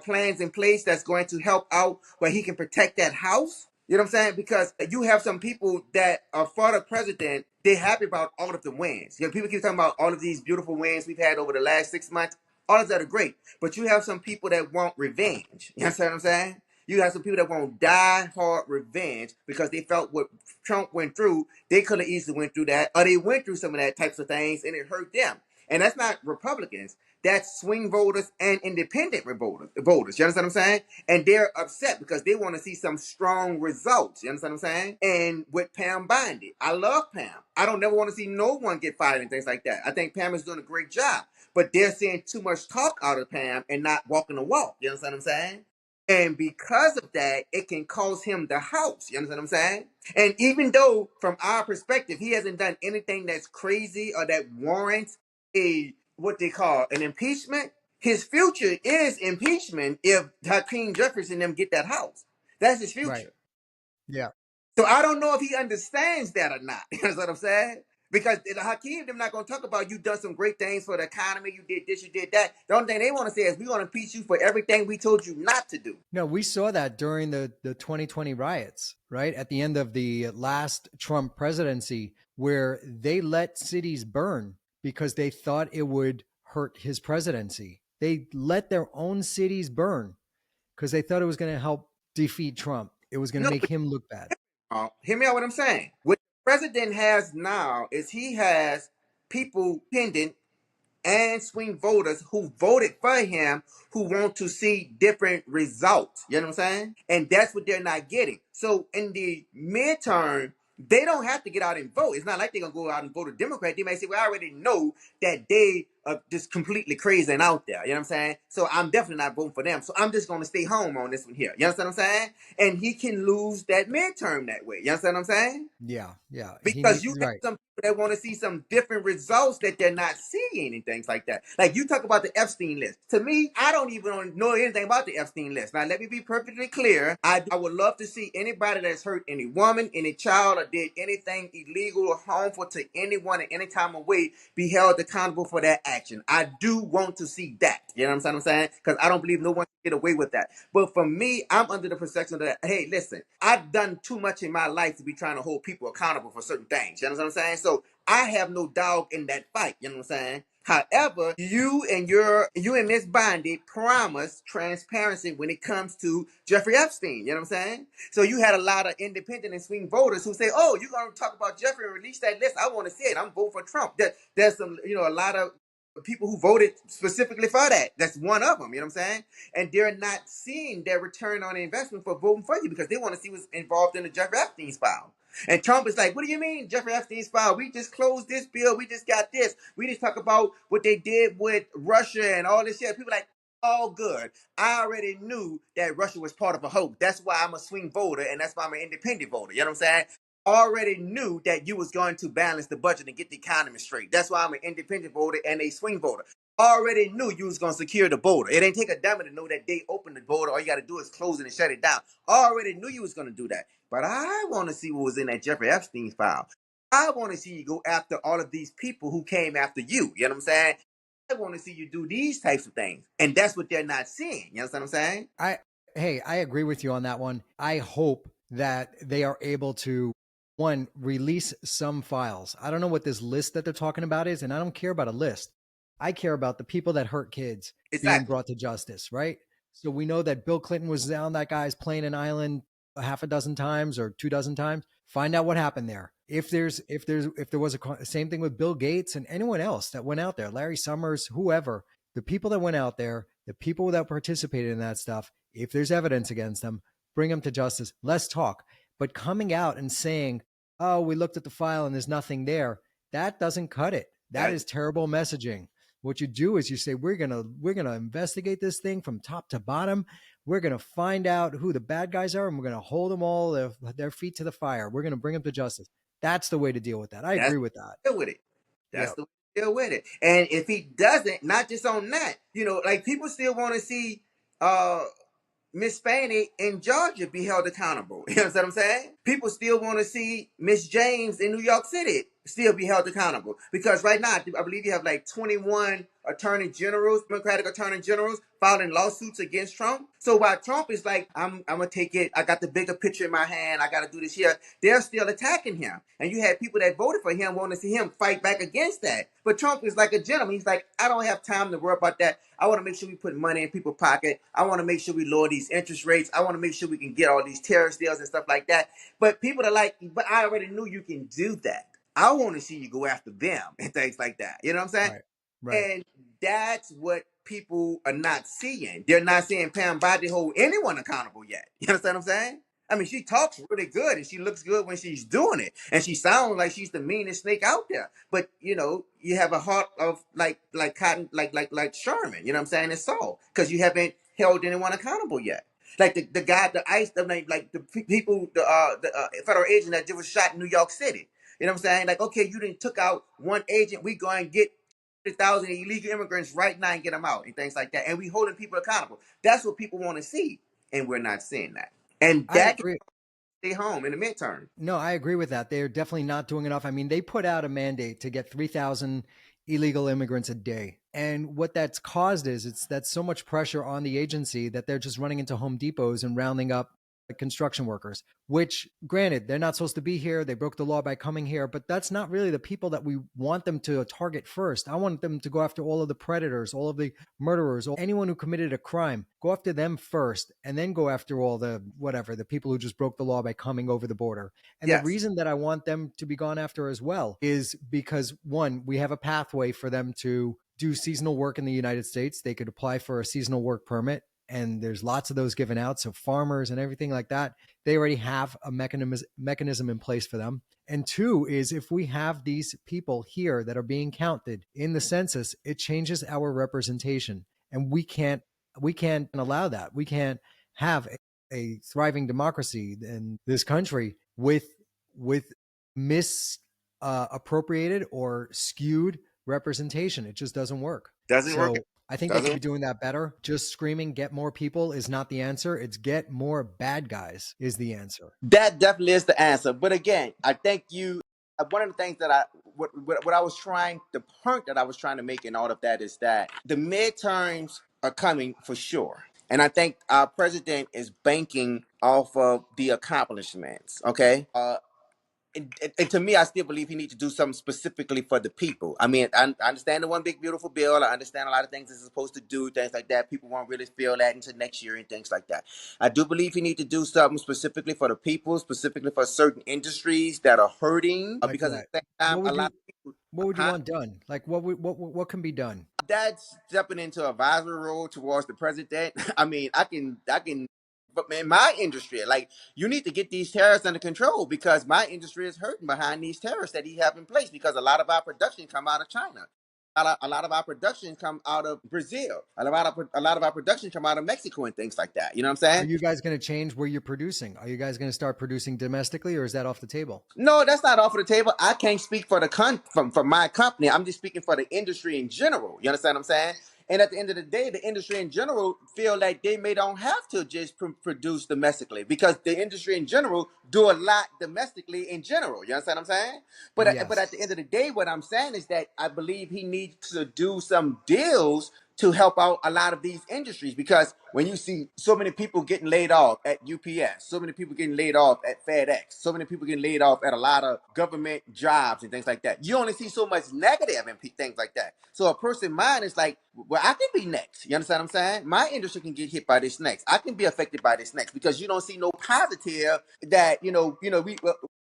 plans in place that's going to help out where he can protect that house. You know what I'm saying? Because you have some people that are for the president, they're happy about all of the wins. You know, people keep talking about all of these beautiful wins we've had over the last 6 months. All of that are great. But you have some people that want revenge. You understand what I'm saying? You have some people that want die hard revenge because they felt what Trump went through, they could have easily went through that, or they went through some of that types of things and it hurt them. And that's not Republicans. That's swing voters and independent voters. You understand what I'm saying? And they're upset because they want to see some strong results. You understand what I'm saying? And with Pam Bondi, I love Pam. I don't never want to see no one get fired and things like that. I think Pam is doing a great job. But they're seeing too much talk out of Pam and not walking the walk. You understand what I'm saying? And because of that, it can cost him the house. You understand what I'm saying? And even though, from our perspective, he hasn't done anything that's crazy or that warrants a what they call an impeachment, his future is impeachment if Hakeem Jefferson and them get that house. That's his future. Right. Yeah. So I don't know if he understands that or not. You know what I'm saying? Because Hakeem, they're not going to talk about you done some great things for the economy. You did this, you did that. The only thing they want to say is we're going to impeach you for everything we told you not to do. No, we saw that during the 2020 riots, right? At the end of the last Trump presidency, where they let cities burn because they thought it would hurt his presidency. They let their own cities burn because they thought it was going to help defeat Trump. It was going to make him look bad. Hear me out what I'm saying. What the president has now is he has people pending and swing voters who voted for him who want to see different results. You know what I'm saying? And that's what they're not getting. So in the midterm, they don't have to get out and vote. It's not like they're going to go out and vote a Democrat. They may say, well, I already know that they are just completely crazy and out there. You know what I'm saying? So I'm definitely not voting for them. So I'm just going to stay home on this one here. You understand what I'm saying? And he can lose that midterm that way. You understand what I'm saying? Yeah, yeah. Because you have some people that want to see some different results that they're not seeing and things like that. Like you talk about the Epstein list. To me, I don't even know anything about the Epstein list. Now, let me be perfectly clear. I would love to see anybody that's hurt any woman, any child, or did anything illegal or harmful to anyone at any time or way be held accountable for that action. I do want to see that. You know what I'm saying? Because I don't believe no one can get away with that. But for me, I'm under the perception that, hey, listen, I've done too much in my life to be trying to hold people accountable for certain things. You know what I'm saying? So I have no dog in that fight. You know what I'm saying? However, you and Miss Bondi promised transparency when it comes to Jeffrey Epstein. You know what I'm saying? So you had a lot of independent and swing voters who say, "Oh, you're going to talk about Jeffrey and release that list? I want to see it. I'm voting for Trump." There's some, a lot of people who voted specifically for that. That's one of them. You know what I'm saying? And they're not seeing their return on investment for voting for you because they want to see what's involved in the Jeffrey Epstein file. And Trump is like, what do you mean, Jeffrey Epstein's file? We just closed this bill. We just got this. We just talk about what they did with Russia and all this shit. People are like, all good. I already knew that Russia was part of a hoax. That's why I'm a swing voter, and that's why I'm an independent voter. You know what I'm saying? Already knew that you was going to balance the budget and get the economy straight. That's why I'm an independent voter and a swing voter. Already knew you was going to secure the border. It ain't take a dummy to know that they opened the border. All you got to do is close it and shut it down. Already knew you was going to do that. But I want to see what was in that Jeffrey Epstein file. I want to see you go after all of these people who came after you. You know what I'm saying? I want to see you do these types of things. And that's what they're not seeing. You understand what I'm saying? I agree with you on that one. I hope that they are able to, one, release some files. I don't know what this list that they're talking about is, and I don't care about a list. I care about the people that hurt kids being brought to justice, right? So we know that Bill Clinton was down that guy's plane and island a half a dozen times or 2 dozen times. Find out what happened there. If there was a same thing with Bill Gates and anyone else that went out there, Larry Summers, whoever, the people that went out there, the people that participated in that stuff, if there's evidence against them, bring them to justice. Let's talk. But coming out and saying, oh, we looked at the file and there's nothing there, that doesn't cut it. That is terrible messaging. What you do is you say, we're gonna investigate this thing from top to bottom. We're gonna find out who the bad guys are, and we're gonna hold them all their feet to the fire. We're gonna bring them to justice. That's the way to deal with that. I agree with that. Deal with it. That's the way to deal with it. And if he doesn't, not just on that, like people still want to see Miss Fanny in Georgia be held accountable. You know what I'm saying? People still want to see Miss James in New York City still be held accountable. Because right now, I believe you have like 21 attorney generals, Democratic attorney generals, filing lawsuits against Trump. So while Trump is like, I'm going to take it, I got the bigger picture in my hand, I got to do this here, they're still attacking him. And you had people that voted for him wanting to see him fight back against that. But Trump is like a gentleman. He's like, I don't have time to worry about that. I want to make sure we put money in people's pocket. I want to make sure we lower these interest rates. I want to make sure we can get all these terrorist deals and stuff like that. But people are like, but I already knew you can do that. I want to see you go after them and things like that. You know what I'm saying? Right. And that's what people are not seeing. They're not seeing Pam Bondi hold anyone accountable yet. You understand what I'm saying? I mean, she talks really good and she looks good when she's doing it. And she sounds like she's the meanest snake out there. But, you have a heart of like cotton, like Sherman, you know what I'm saying? It's so, because you haven't held anyone accountable yet. Like the guy, the ICE, like the people, the federal agent that just was shot in New York City. You know what I'm saying? Like, okay, you didn't took out one agent. We go and get 1,000 illegal immigrants right now and get them out and things like that. And we holding people accountable. That's what people want to see. And we're not seeing that. And that can stay home in the midterm. No, I agree with that. They're definitely not doing enough. I mean, they put out a mandate to get 3,000 illegal immigrants a day. And what that's caused is that's so much pressure on the agency that they're just running into Home Depots and rounding up construction workers, which granted, they're not supposed to be here. They broke the law by coming here, but that's not really the people that we want them to target first. I want them to go after all of the predators, all of the murderers, anyone who committed a crime. Go after them first and then go after all the people who just broke the law by coming over the border. And the reason that I want them to be gone after as well is because, one, we have a pathway for them to do seasonal work in the United States. They could apply for a seasonal work permit. And there's lots of those given out. So farmers and everything like that, they already have a mechanism in place for them. And two is if we have these people here that are being counted in the census, it changes our representation. And we can't allow that. We can't have a thriving democracy in this country with misappropriated or skewed representation. It just doesn't work. Doesn't work. I think they could be doing that better. Just screaming, get more people is not the answer. It's get more bad guys is the answer. That definitely is the answer. But again, I think one of the things that the point that I was trying to make in all of that is that the midterms are coming for sure. And I think our president is banking off of the accomplishments. Okay. And to me, I still believe he needs to do something specifically for the people. I mean, I understand the one big beautiful bill. I understand a lot of things it's supposed to do, things like that. People won't really feel that until next year and things like that. I do believe he needs to do something specifically for the people, specifically for certain industries that are hurting. Like because at the same time, what would you want done? Like what can be done? That's stepping into a advisory role towards the president. I mean, I can. But in my industry, like, you need to get these tariffs under control because my industry is hurting behind these tariffs that he have in place because a lot of our production come out of China. A lot of our production come out of Brazil. A lot of our production come out of Mexico and things like that. You know what I'm saying? Are you guys going to change where you're producing? Are you guys going to start producing domestically, or is that off the table? No, that's not off the table. I can't speak for for my company. I'm just speaking for the industry in general. You understand what I'm saying? And at the end of the day, the industry in general feel like they may don't have to just produce domestically, because the industry in general do a lot domestically in general. You understand what I'm saying? But Yes. at the end of the day, what I'm saying is that I believe he needs to do some deals to help out a lot of these industries, because when you see so many people getting laid off at UPS, so many people getting laid off at FedEx, so many people getting laid off at a lot of government jobs and things like that, you only see so much negative and things like that. So a person mind is like, well, I can be next. You understand what I'm saying? My industry can get hit by this next. I can be affected by this next, because you don't see no positive that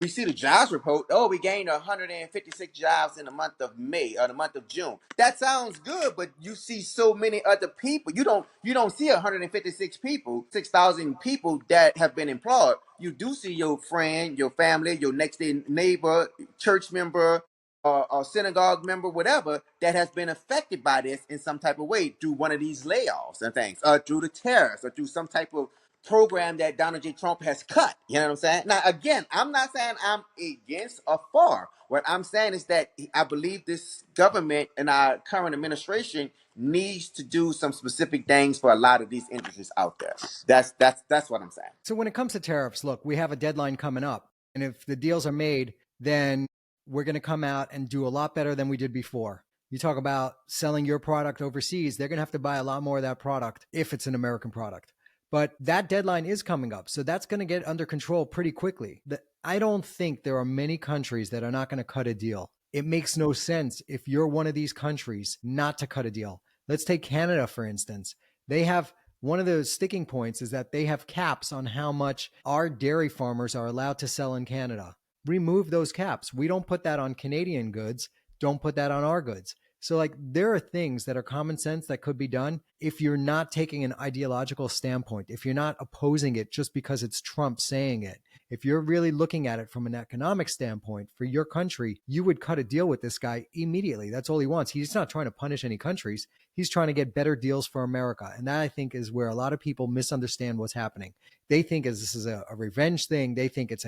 we see the jobs report. Oh, we gained 156 jobs in the month of May or the month of June. That sounds good, but you see so many other people. You don't see 156 people, 6,000 people that have been employed. You do see your friend, your family, your next door neighbor, church member, or synagogue member, whatever, that has been affected by this in some type of way through one of these layoffs and things, through the tariffs, or through some type of program that Donald J. Trump has cut. You know what I'm saying? Now, again, I'm not saying I'm against or for. What I'm saying is that I believe this government and our current administration needs to do some specific things for a lot of these industries out there. That's what I'm saying. So when it comes to tariffs, look, we have a deadline coming up. And if the deals are made, then we're going to come out and do a lot better than we did before. You talk about selling your product overseas, they're going to have to buy a lot more of that product if it's an American product. But that deadline is coming up. So that's going to get under control pretty quickly. I don't think there are many countries that are not going to cut a deal. It makes no sense if you're one of these countries not to cut a deal. Let's take Canada, for instance. They have one of the sticking points is that they have caps on how much our dairy farmers are allowed to sell in Canada. Remove those caps. We don't put that on Canadian goods. Don't put that on our goods. So like there are things that are common sense that could be done if you're not taking an ideological standpoint, if you're not opposing it just because it's Trump saying it. If you're really looking at it from an economic standpoint for your country, you would cut a deal with this guy immediately. That's all he wants. He's not trying to punish any countries. He's trying to get better deals for America. And that, I think, is where a lot of people misunderstand what's happening. They think this is a revenge thing. They think it's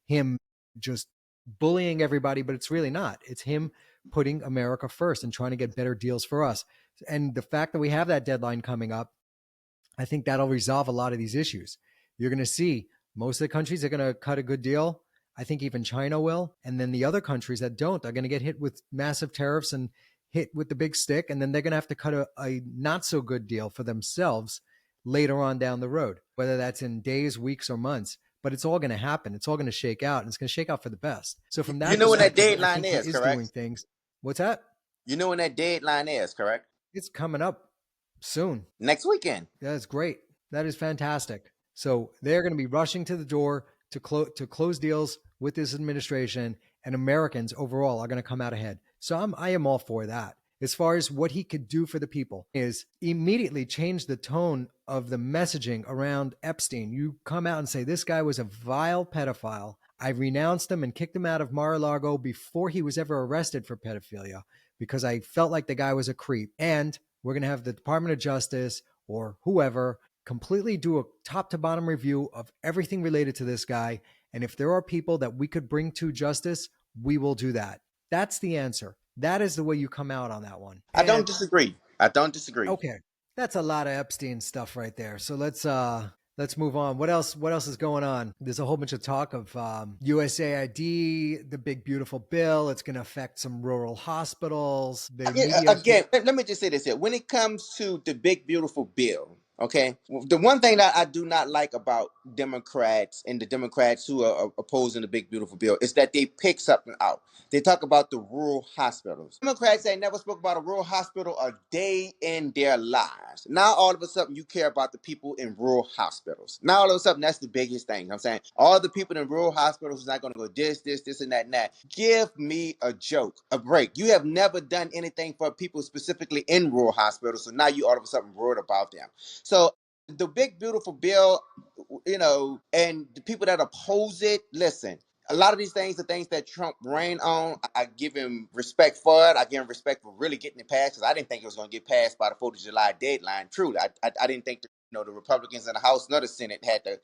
him just bullying everybody, but it's really not. It's him putting America first and trying to get better deals for us. And the fact that we have that deadline coming up, I think that'll resolve a lot of these issues. You're going to see most of the countries are going to cut a good deal. I think even China will. And then the other countries that don't are going to get hit with massive tariffs and hit with the big stick. And then they're going to have to cut a not so good deal for themselves later on down the road, whether that's in days, weeks, or months. But it's all going to happen. It's all going to shake out, and it's going to shake out for the best. So from that, You know when that perspective, I deadline think he is, is correct? doing things. What's that? You know when that deadline is, correct? It's coming up soon. Next weekend. That's great. That is fantastic. So they're going to be rushing to the door to close deals with this administration, and Americans overall are going to come out ahead. So I am all for that. As far as what he could do for the people is immediately change the tone of the messaging around Epstein. You come out and say, this guy was a vile pedophile. I renounced him and kicked him out of Mar-a-Lago before he was ever arrested for pedophilia because I felt like the guy was a creep. And we're going to have the Department of Justice or whoever completely do a top to bottom review of everything related to this guy. And if there are people that we could bring to justice, we will do that. That's the answer. That is the way you come out on that one. I don't disagree. Okay. That's a lot of Epstein stuff right there. So let's move on. What else is going on? There's a whole bunch of talk of USAID, the big beautiful bill. It's going to affect some rural hospitals. Again, let me just say this here. When it comes to the big beautiful bill, okay, the one thing that I do not like about Democrats and the Democrats who are opposing the big beautiful bill is that they pick something out. They talk about the rural hospitals. Democrats ain't never spoke about a rural hospital a day in their lives. Now all of a sudden you care about the people in rural hospitals. Now all of a sudden that's the biggest thing. I'm saying all the people in rural hospitals is not going to go this and that. Give me a joke, a break. You have never done anything for people specifically in rural hospitals, so now you all of a sudden worried about them. So the big beautiful bill, and the people that oppose it, listen, a lot of these things, the things that Trump ran on, I give him respect for it. I give him respect for really getting it passed, because I didn't think it was going to get passed by the 4th of July deadline. Truly, I didn't think the Republicans in the House nor the Senate had the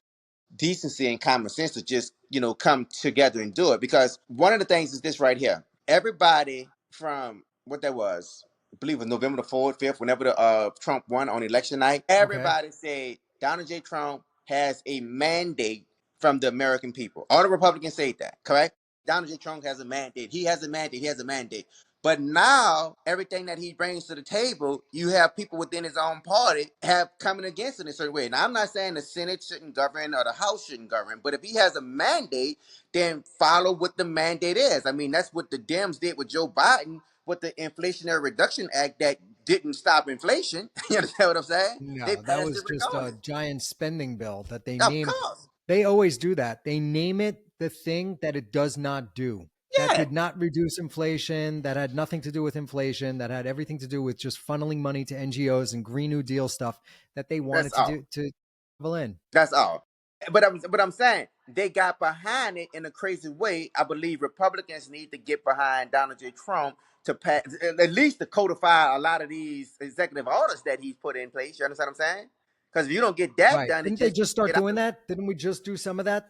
decency and common sense to just come together and do it. Because one of the things is this right here. Everybody from what that was I believe it was November the 4th, 5th, whenever the Trump won on election night, Okay. everybody said Donald J. Trump has a mandate from the American people. All the Republicans say that, correct? Donald J. Trump has a mandate. He has a mandate. He has a mandate. But now everything that he brings to the table, you have people within his own party have coming against it in a certain way. Now I'm not saying the Senate shouldn't govern or the House shouldn't govern, but if he has a mandate, then follow what the mandate is. I mean, that's what the Dems did with Joe Biden with the Inflationary Reduction Act that didn't stop inflation. You understand what I'm saying? They No, that passed it was just a regardless. giant spending bill that they Of named. course. They always do that. They name it the thing that it does not do. That Yeah, did not reduce inflation, that had nothing to do with inflation, that had everything to do with just funneling money to NGOs and Green New Deal stuff that they that's wanted to all. do to level in. That's all. But I'm saying they got behind it in a crazy way. I believe Republicans need to get behind Donald J. Trump to pass, at least to codify a lot of these executive orders that he's put in place. You understand what I'm saying? Because if you don't get that Right. done, it Didn't they just just start get out. doing that? Didn't we just do some of that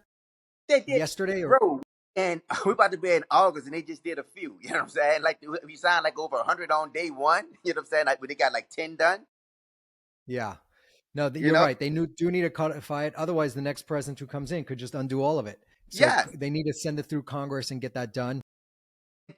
They did, yesterday or bro. And we're about to be in August, and they just did a few. You know what I'm saying? Like we signed like over 100 on day one. You know what I'm saying? Like, but they got like 10 done. yeah. No, You you're know? right. They do need to codify it. Otherwise, the next president who comes in could just undo all of it. So Yes. they need to send it through Congress and get that done.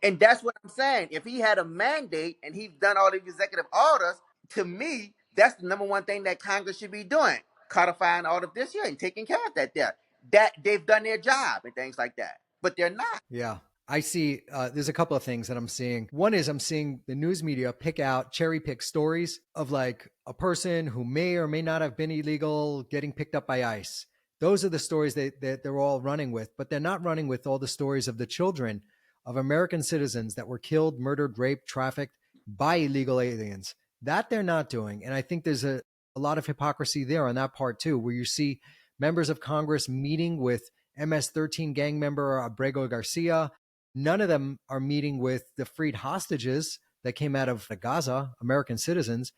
And that's what I'm saying. If he had a mandate and he's done all these executive orders, to me, that's the number one thing that Congress should be doing, codifying all of this here and taking care of that there. That they've done their job and things like that. But they're not. Yeah. I see there's a couple of things that I'm seeing. One is I'm seeing the news media cherry pick stories of like a person who may or may not have been illegal getting picked up by ICE. Those are the stories that they're all running with, but they're not running with all the stories of the children of American citizens that were killed, murdered, raped, trafficked by illegal aliens. That they're not doing. And I think there's a lot of hypocrisy there on that part too, where you see members of Congress meeting with MS-13 gang member Abrego Garcia. None of them are meeting with the freed hostages that came out of Gaza, American citizens.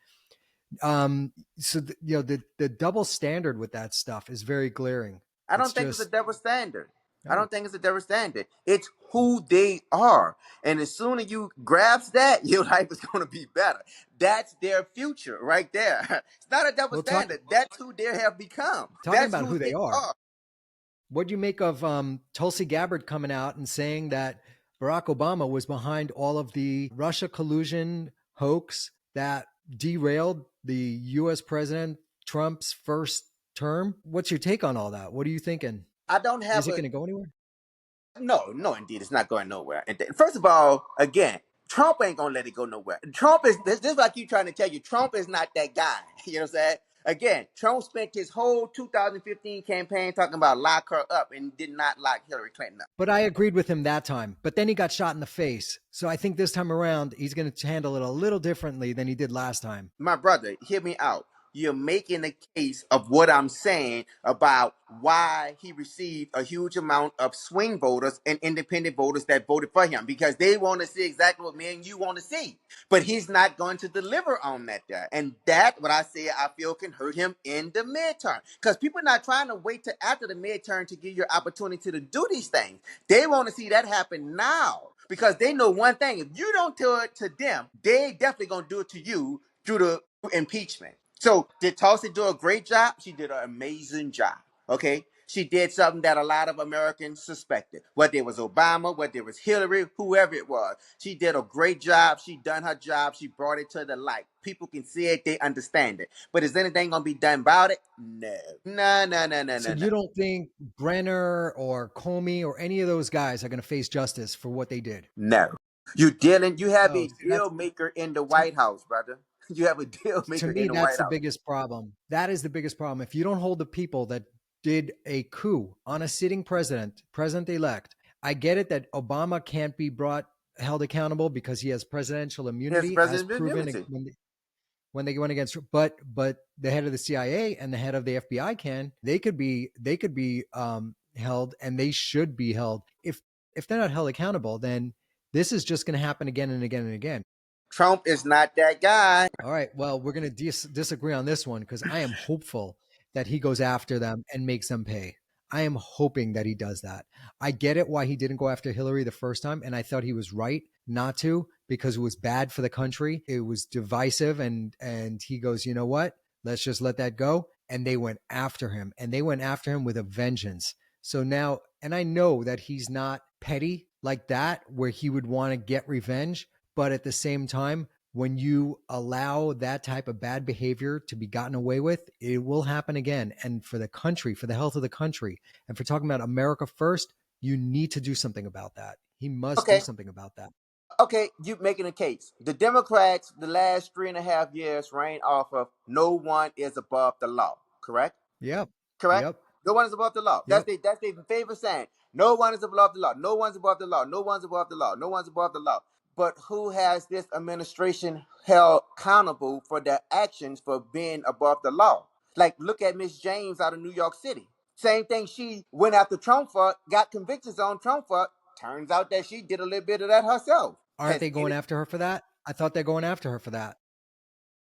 The double standard with that stuff is very glaring. I It's don't think it's a just double standard. I no. don't think it's a double standard. It's who they are. And as soon as you grasp that, your life is going to be better. That's their future right there. It's not a double Well, standard. That's who they have become. talking That's about who who they they are. are. What do you make of Tulsi Gabbard coming out and saying that Barack Obama was behind all of the Russia collusion hoax that derailed the U.S. President Trump's first term? What's your take on all that? What are you thinking? I don't Is have it a going to go anywhere? no, indeed, it's not going nowhere. And first of all, again, Trump ain't gonna let it go nowhere. Trump is this is what I keep trying to tell you. Trump is not that guy. You know what I'm saying? Again, Trump spent his whole 2015 campaign talking about lock her up and did not lock Hillary Clinton up. But I agreed with him that time. But then he got shot in the face. So I think this time around, he's going to handle it a little differently than he did last time. My brother, hear me out. You're making a case of what I'm saying about why he received a huge amount of swing voters and independent voters that voted for him because they want to see exactly what me and you want to see. But he's not going to deliver on that there. And that, what I say, I feel can hurt him in the midterm. Because people are not trying to wait till after the midterm to give you opportunity to do these things. They want to see that happen now because they know one thing. If you don't do it to them, they definitely going to do it to you through the impeachment. So did Tulsi do a great job? She did an amazing job. Okay. She did something that a lot of Americans suspected. Whether it was Obama, whether it was Hillary, whoever it was. She did a great job. She done her job. She brought it to the light. People can see it. They understand it. But is anything going to be done about it? No. No, no, no, no, So no, no. you don't think Brenner or Comey or any of those guys are going to face justice for what they did? No. You have Oh, a see, deal maker in the White House, brother. You have a deal to maker in me, the that's White the House. biggest problem. That is the biggest problem. If you don't hold the people that did a coup on a sitting president elect, I get it that Obama can't be held accountable because he has presidential Yes, immunity, as President proven immunity. when they went against. But the head of the CIA and the head of the FBI they could be held, and they should be held. If they're not held accountable, then this is just going to happen again and again and again. Trump is not that guy. All right. Well, we're going to disagree on this one because I am hopeful that he goes after them and makes them pay. I am hoping that he does that. I get it why he didn't go after Hillary the first time, and I thought he was right not to, because it was bad for the country. It was divisive, and he goes, you know what? Let's just let that go. And they went after him, and they went after him with a vengeance. So now, and I know that he's not petty like that, where he would want to get revenge, but at the same time, when you allow that type of bad behavior to be gotten away with, it will happen again. And for the country, for the health of the country, and for talking about America first, you need to do something about that. He must do Okay. something about that. Okay, you making a case. The Democrats, the last 3.5 years, reign off of no one is above the law. Correct? Yep. Correct? Yep. No one is above the law. Yep. That's their favorite saying. No one is above the law. No one's above the law. No one's above the law. No one's above the law. But who has this administration held accountable for their actions for being above the law? Like, look at Miss James out of New York City. Same thing she went after Trump for, got convictions on Trump for. Turns out that she did a little bit of that herself. Aren't they going after her for that? I thought they're going after her for that.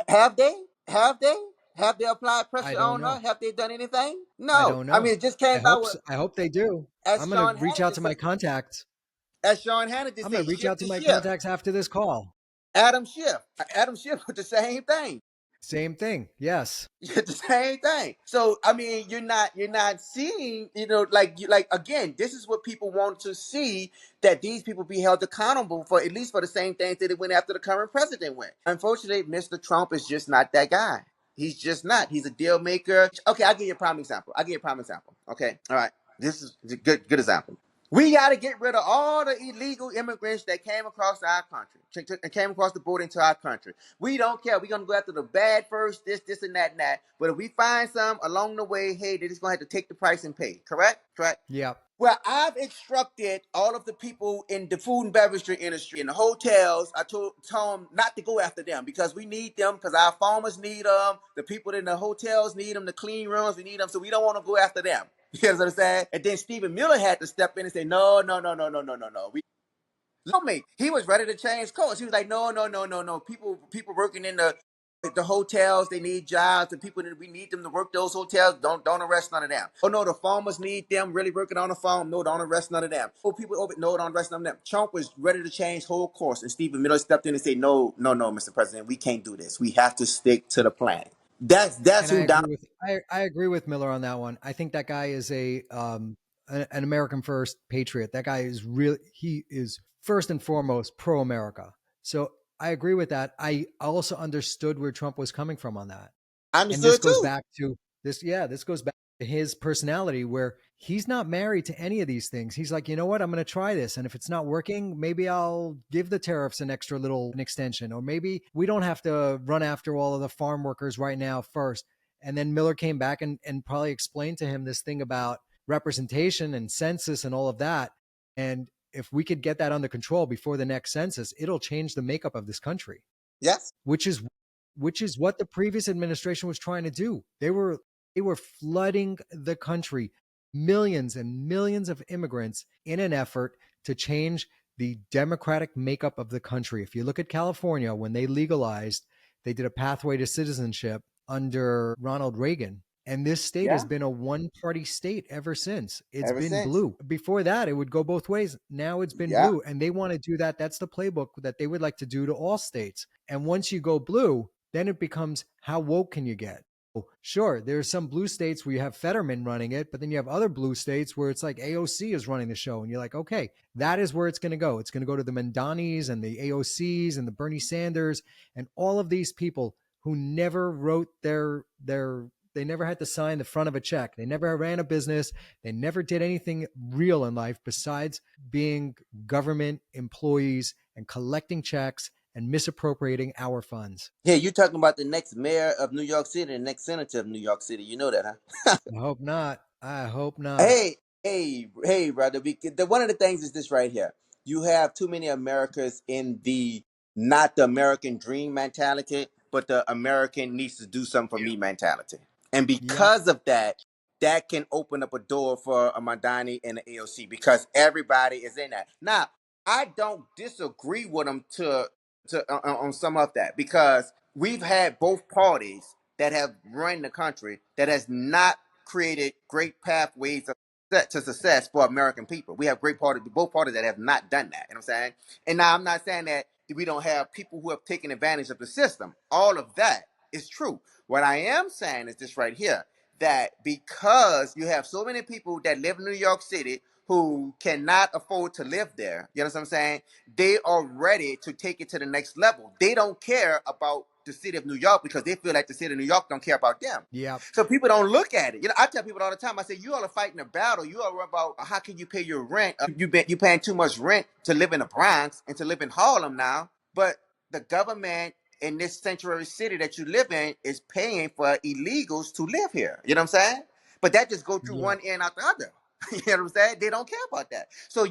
Have they? Have they? Have they applied I pressure don't on her? know. Have they done anything? I No. don't I know. mean, it just came I out hope with, so. I hope they do. as I'm going to Sean reach out Hannity to said, my contacts. as Sean Hannity I'm going said, to reach shift out to the my shift. contacts after this call. Adam Schiff. Adam Schiff with the same thing. Same thing. Yes. The same thing. So I mean, you're not seeing, like again, this is what people want to see, that these people be held accountable for, at least for the same things that it went after the current president went. Unfortunately, Mr. Trump is just not that guy. He's just not. He's a deal maker. Okay, I'll give you a prime example. Okay. All right. This is a good example. We got to get rid of all the illegal immigrants that came across our country and came across the border into our country. We don't care. We're going to go after the bad first, this, and that, and that. But if we find some along the way, hey, they're just going to have to take the price and pay. Correct? Correct? Yep. Well, I've instructed all of the people in the food and beverage industry, in the hotels. I told them not to go after them, because we need them, because our farmers need them. The people in the hotels need them. The clean rooms, we need them. So we don't want to go after them. You know what I'm saying? And then Stephen Miller had to step in and say, no, no, no, no, no, no, no, no. Me. He was ready to change course. He was like, no, no, no, no, no. People working in the hotels, they need jobs. The people that we need them to work those hotels. Don't arrest none of them. Oh no, the farmers need them really working on the farm. No, don't arrest none of them. Oh, people over, no, don't arrest none of them. Trump was ready to change whole course, and Stephen Miller stepped in and said, no, no, no, Mr. President, we can't do this. We have to stick to the plan. That's And I who Donald. agree with I agree with Miller on that one. I think that guy is an American first patriot. That guy is really, he is first and foremost pro America. So I agree with that. I also understood where Trump was coming from on that. I And this understood goes too. back to this. Yeah, this goes back to his personality, where he's not married to any of these things. He's like, you know what? I'm going to try this. And if it's not working, maybe I'll give the tariffs an extra little an extension, or maybe we don't have to run after all of the farm workers right now first. And then Miller came back and probably explained to him this thing about representation and census and all of that. And if we could get that under control before the next census, it'll change the makeup of this country. Yes. Which is what the previous administration was trying to do. They were flooding the country, millions and millions of immigrants, in an effort to change the democratic makeup of the country. If you look at California, when they legalized, they did a pathway to citizenship under Ronald Reagan. And this state has Yeah. been a one-party state ever since. It's Ever been since. blue. Before that, it would go both ways. Now it's been Yeah. blue. And they want to do that. That's the playbook that they would like to do to all states. And once you go blue, then it becomes, how woke can you get? Sure, there's some blue states where you have Fetterman running it, but then you have other blue states where it's like AOC is running the show. And you're like, okay, that is where it's going to go. It's going to go to the Mandanis and the AOCs and the Bernie Sanders and all of these people who never wrote they never had to sign the front of a check. They never ran a business. They never did anything real in life besides being government employees and collecting checks and misappropriating our funds. Yeah, you're talking about the next mayor of New York City, the next senator of New York City. You know that, huh? I hope not. I hope not. Hey, brother. One of the things is this right here. You have too many Americans in the not the American dream mentality, but the American needs to do something for me mentality. And Yep. because of that, that can open up a door for a Madani and an AOC, because everybody is in that. Now, I don't disagree with them on some of that, because we've had both parties that have run the country that has not created great pathways success for American people. We have great parties, both parties that have not done that. You know what I'm saying? And now I'm not saying that we don't have people who have taken advantage of the system. All of that is true. What I am saying is this right here, that because you have so many people that live in New York City who cannot afford to live there, you know what I'm saying? They are ready to take it to the next level. They don't care about the city of New York because they feel like the city of New York don't care about them. Yeah. So people don't look at it. You know, I tell people all the time, I say, you all are fighting a battle. You all are about how can you pay your rent? You paying too much rent to live in the Bronx and to live in Harlem now. But the government in this sanctuary city that you live in is paying for illegals to live here. You know what I'm saying? But that just go through Yeah. one end out the other. You know what I'm saying? They don't care about that. So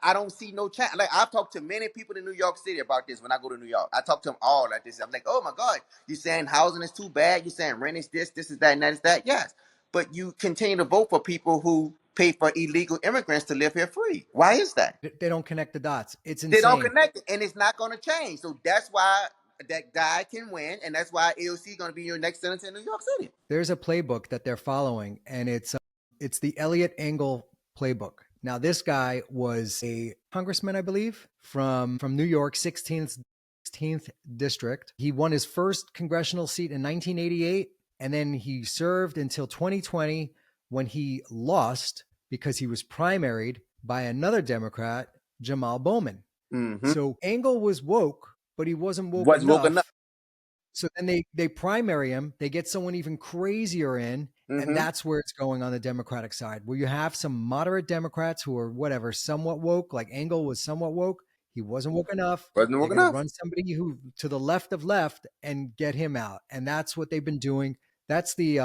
I don't see no chance. Like I've talked to many people in New York City about this when I go to New York. I talk to them all like this. I'm like, oh my God, you saying housing is too bad? You saying rent is this is that, and that is that? Yes. But you continue to vote for people who pay for illegal immigrants to live here free. Why is that? They don't connect the dots. It's They don't insane. connect it, and it's not going to change. So that's why that guy can win, and that's why AOC is going to be your next senator in New York City. There's a playbook that they're following, and it's the Elliot Engel playbook. Now, this guy was a congressman, I believe, from New York, 16th district. He won his first congressional seat in 1988, and then he served until 2020 when he lost because he was primaried by another Democrat, Jamal Bowman. Mm-hmm. So Engel was woke, but he wasn't woke Wasn't woke enough. enough. So then they primary him. They get someone even crazier in, and that's where it's going on the Democratic side, where you have some moderate Democrats who are whatever, somewhat woke, like Engel was somewhat woke. He wasn't woke enough. Wasn't woke They're going enough. to run somebody who to the left of left and get him out. And that's what they've been doing. That's the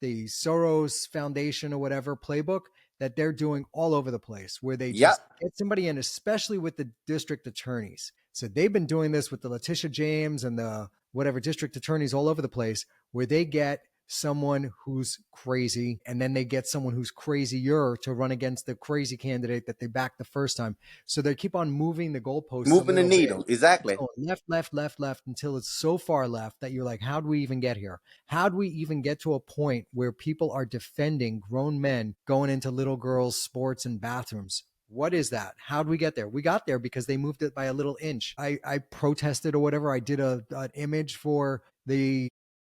Soros Foundation or whatever playbook that they're doing all over the place, where they just get somebody in, especially with the district attorneys. So they've been doing this with the Letitia James and the whatever district attorneys all over the place, where they get someone who's crazy, and then they get someone who's crazier to run against the crazy candidate that they backed the first time. So they keep on moving the goalposts, moving the needle, exactly. Left until it's so far left that you're like, how do we even get here? How do we even get to a point where people are defending grown men going into little girls' sports and bathrooms? What is that? How did we get there? We got there because they moved it by a little inch. I protested or whatever. I did an image for the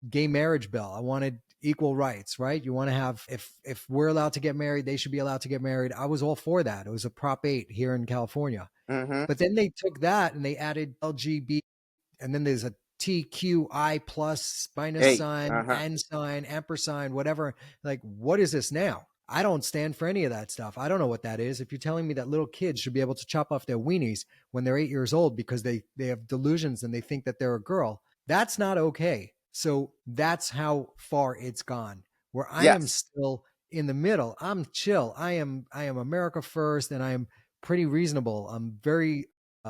gay marriage bill. I wanted equal rights, right? You want to have, if we're allowed to get married, they should be allowed to get married. I was all for that. It was a Prop 8 here in California. But then they took that and they added LGBT, and then there's a TQI plus minus sign, N sign, ampersand, whatever. Like, what is this now? I don't stand for any of that stuff. I don't know what that is. If you're telling me that little kids should be able to chop off their weenies when they're 8 years old because they have delusions and they think that they're a girl, that's not okay. So that's how far it's gone, where I am still in the middle. I'm chill. I am America first, and I am pretty reasonable. I'm very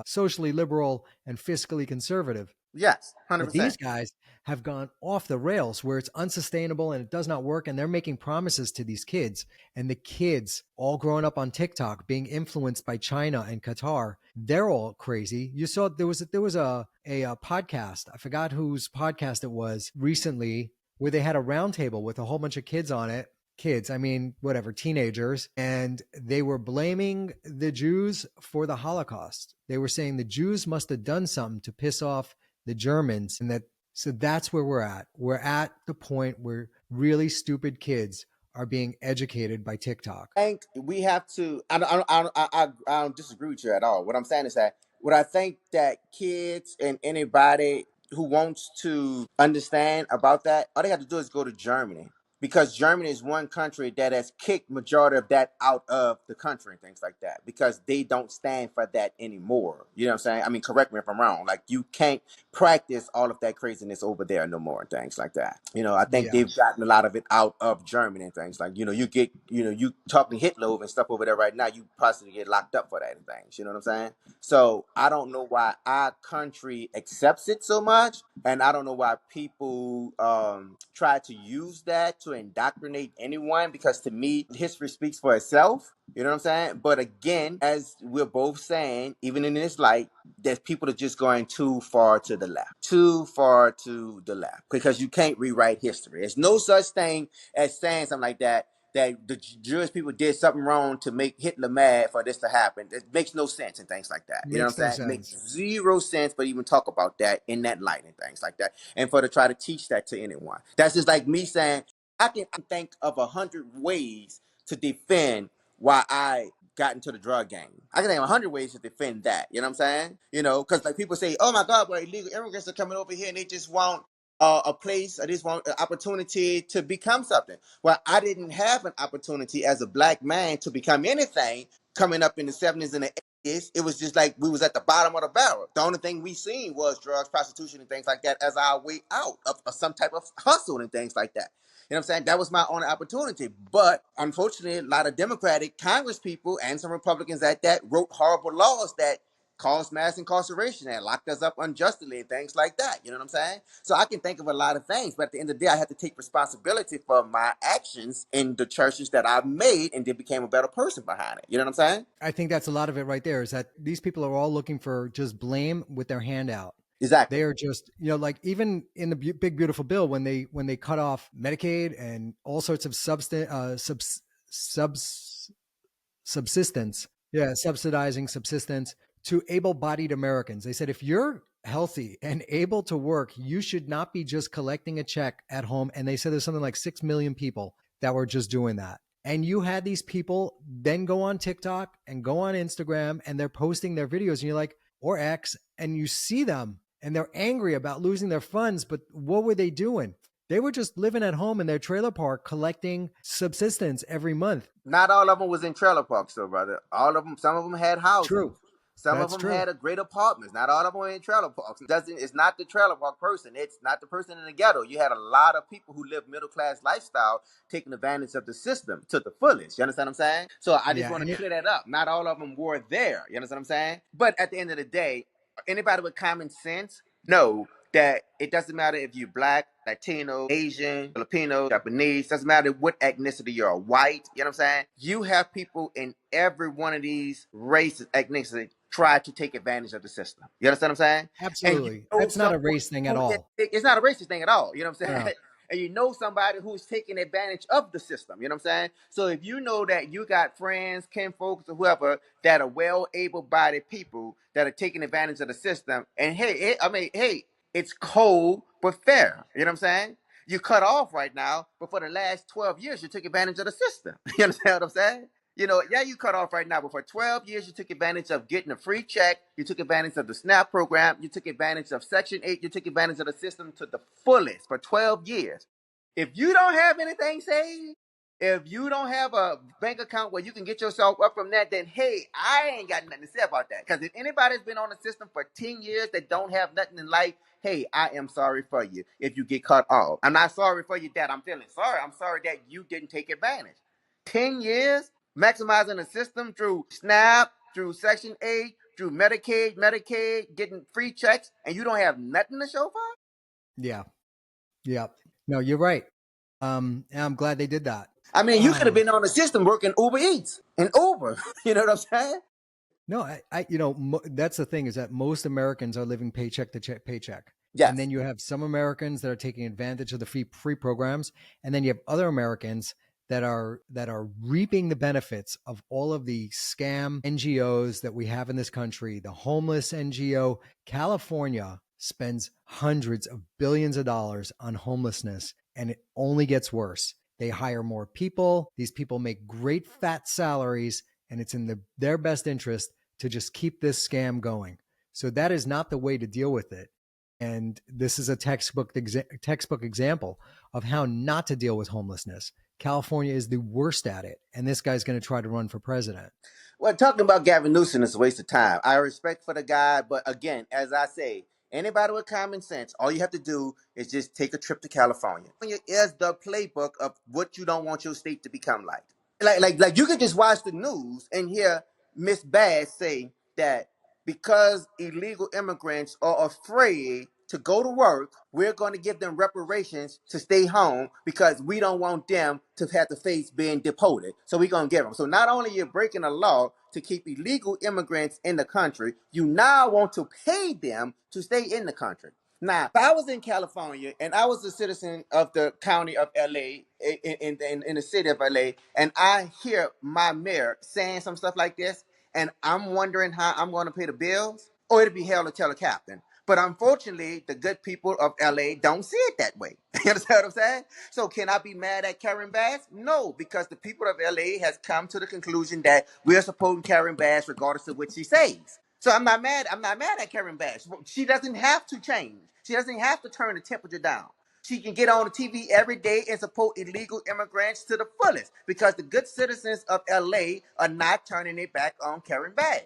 socially liberal and fiscally conservative. Yes, 100%. But these guys have gone off the rails where it's unsustainable and it does not work. And they're making promises to these kids, and the kids all growing up on TikTok, being influenced by China and Qatar. They're all crazy. You saw there was a podcast. I forgot whose podcast it was recently, where they had a roundtable with a whole bunch of kids on it. Kids, I mean, whatever, teenagers. And they were blaming the Jews for the Holocaust. They were saying the Jews must have done something to piss off the Germans, and so that's where we're at. We're at the point where really stupid kids are being educated by TikTok. I think we have to. I don't disagree with you at all. What I'm saying is that what I think that kids and anybody who wants to understand about that, all they have to do is go to Germany. Because Germany is one country that has kicked majority of that out of the country and things like that, because they don't stand for that anymore. You know what I'm saying? I mean, correct me if I'm wrong. Like, you can't practice all of that craziness over there no more and things like that. You know, I think they've gotten a lot of it out of Germany and things like, you talking Hitler over and stuff over there right now, you possibly get locked up for that and things. You know what I'm saying? So I don't know why our country accepts it so much, and I don't know why people try to use that to indoctrinate anyone, because to me, history speaks for itself. You know what I'm saying? But again, as we're both saying, even in this light, that people are just going too far to the left, because you can't rewrite history. There's no such thing as saying something like that. that the Jewish people did something wrong to make Hitler mad for this to happen. It makes no sense and things like that. You know what Makes I'm no saying? It makes sense. zero sense, but even talk about that in that light and things like that. And for to try to teach that to anyone. That's just like me saying, I can think of 100 ways to defend why I got into the drug game. I can think of 100 ways to defend that. You know what I'm saying? You know, because like people say, oh my God, but illegal immigrants are coming over here and they just want a place, or just want an opportunity to become something. Well, I didn't have an opportunity as a black man to become anything coming up in the 70s and the 80s. It was just like we was at the bottom of the barrel. The only thing we seen was drugs, prostitution, and things like that as our way out of some type of hustle and things like that. You know what I'm saying? That was my only opportunity. But unfortunately, a lot of Democratic Congress people and some Republicans at that wrote horrible laws that caused mass incarceration and locked us up unjustly and things like that. You know what I'm saying? So I can think of a lot of things, but at the end of the day, I have to take responsibility for my actions in the churches that I made and then became a better person behind it. You know what I'm saying? I think that's a lot of it right there, is that these people are all looking for just blame with their hand out. Exactly. They are just, like even in the big beautiful bill, when they cut off Medicaid and all sorts of subsistence, subsidizing subsistence to able-bodied Americans. They said, if you're healthy and able to work, you should not be just collecting a check at home. And they said there's something like 6 million people that were just doing that. And you had these people then go on TikTok and go on Instagram and they're posting their videos and you're like, or X, and you see them and they're angry about losing their funds. But what were they doing? They were just living at home in their trailer park collecting subsistence every month. Not all of them was in trailer parks, though, brother. All of them, some of them had houses. True. Some That's of them true. had a great apartments. Not all of them were in trailer parks. It's not the trailer park person. It's not the person in the ghetto. You had a lot of people who lived middle class lifestyle taking advantage of the system to the fullest. You understand what I'm saying? So I just want to clear that up. Not all of them were there. You understand what I'm saying? But at the end of the day, anybody with common sense know that it doesn't matter if you're black, Latino, Asian, Filipino, Japanese, doesn't matter what ethnicity you're, white, you know what I'm saying? You have people in every one of these races, ethnicity, try to take advantage of the system. You understand what I'm saying? Absolutely. That's not a race thing at all. It's not a racist thing at all. You know what I'm saying? No. And you know somebody who's taking advantage of the system. You know what I'm saying? So if you know that you got friends, kinfolks, or whoever that are well able-bodied people that are taking advantage of the system, and hey, it's cold but fair. You know what I'm saying? You cut off right now, but for the last 12 years, you took advantage of the system. You understand what I'm saying? You know, yeah, you cut off right now, but for 12 years, you took advantage of getting a free check. You took advantage of the SNAP program. You took advantage of Section 8. You took advantage of the system to the fullest for 12 years. If you don't have anything saved, if you don't have a bank account where you can get yourself up from that, then hey, I ain't got nothing to say about that. Because if anybody's been on the system for 10 years that don't have nothing in life, hey, I am sorry for you if you get cut off. I'm not sorry for you that I'm feeling sorry. I'm sorry that you didn't take advantage. 10 years maximizing the system through SNAP, through Section 8, through Medicaid, getting free checks, and you don't have nothing to show for it? Yeah. Yeah. No, you're right. And I'm glad they did that. I mean, you could have been on the system working Uber Eats and Uber. You know what I'm saying? No, that's the thing, is that most Americans are living paycheck to paycheck. Yes. And then you have some Americans that are taking advantage of the free programs. And then you have other Americans that are reaping the benefits of all of the scam NGOs that we have in this country. The homeless NGO, California spends hundreds of billions of dollars on homelessness, and it only gets worse. They hire more people. These people make great fat salaries, and it's in their best interest to just keep this scam going. So that is not the way to deal with it. And this is a textbook example of how not to deal with homelessness. California is the worst at it, and this guy's going to try to run for president. Well, talking about Gavin Newsom is a waste of time. I respect for the guy, but again, as I say, anybody with common sense, all you have to do is just take a trip to California. It is the playbook of what you don't want your state to become like. Like you can just watch the news and hear Miss Bass say that because illegal immigrants are afraid to go to work, we're going to give them reparations to stay home because we don't want them to have to face being deported. So we're going to give them. So not only you're breaking a law to keep illegal immigrants in the country, you now want to pay them to stay in the country. Now, if I was in California and I was a citizen of the county of LA, in the city of LA, and I hear my mayor saying some stuff like this, and I'm wondering how I'm going to pay the bills, or it'd be hell to tell a captain. But unfortunately, the good people of LA don't see it that way. You understand what I'm saying? So can I be mad at Karen Bass? No, because the people of LA has come to the conclusion that we're supporting Karen Bass regardless of what she says. So I'm not mad. I'm not mad at Karen Bass. She doesn't have to change. She doesn't have to turn the temperature down. She can get on the TV every day and support illegal immigrants to the fullest because the good citizens of LA are not turning it back on Karen Bass.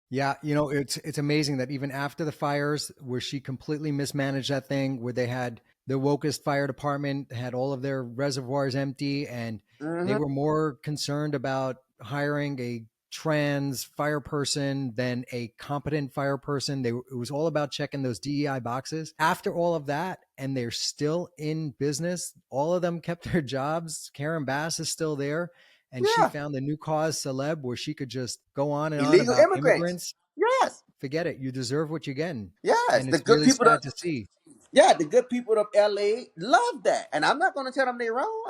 Yeah, you know, it's amazing that even after the fires, where she completely mismanaged that thing, where they had the wokest fire department had all of their reservoirs empty, and they Mm-hmm. were more concerned about hiring a trans fire person than a competent fire person. It was all about checking those DEI boxes. After all of that, and they're still in business. All of them kept their jobs. Karen Bass is still there, and she Yeah. found the new cause celeb where she could just go on and on Illegal about immigrants. immigrants. Yes. Forget it. You deserve what you're getting. Yes. And The it's good really people sad to see. Yeah, the good people of LA love that, and I'm not going to tell them they're wrong.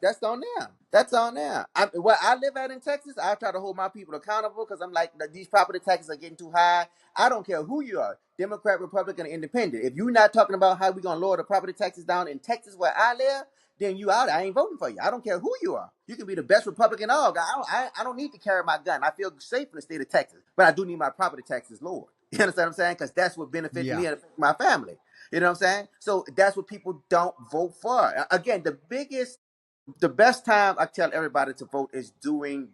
That's on them. That's on them. Where I live at in Texas, I try to hold my people accountable because I'm like, these property taxes are getting too high. I don't care who you are, Democrat, Republican, or Independent. If you're not talking about how we're going to lower the property taxes down in Texas where I live, then you out. I ain't voting for you. I don't care who you are. You can be the best Republican. I don't need to carry my gun. I feel safe in the state of Texas, but I do need my property taxes lowered. You understand what I'm saying? Because that's what benefits Yeah. me and my family. You know what I'm saying? So that's what people don't vote for. Again, the best time I tell everybody to vote is during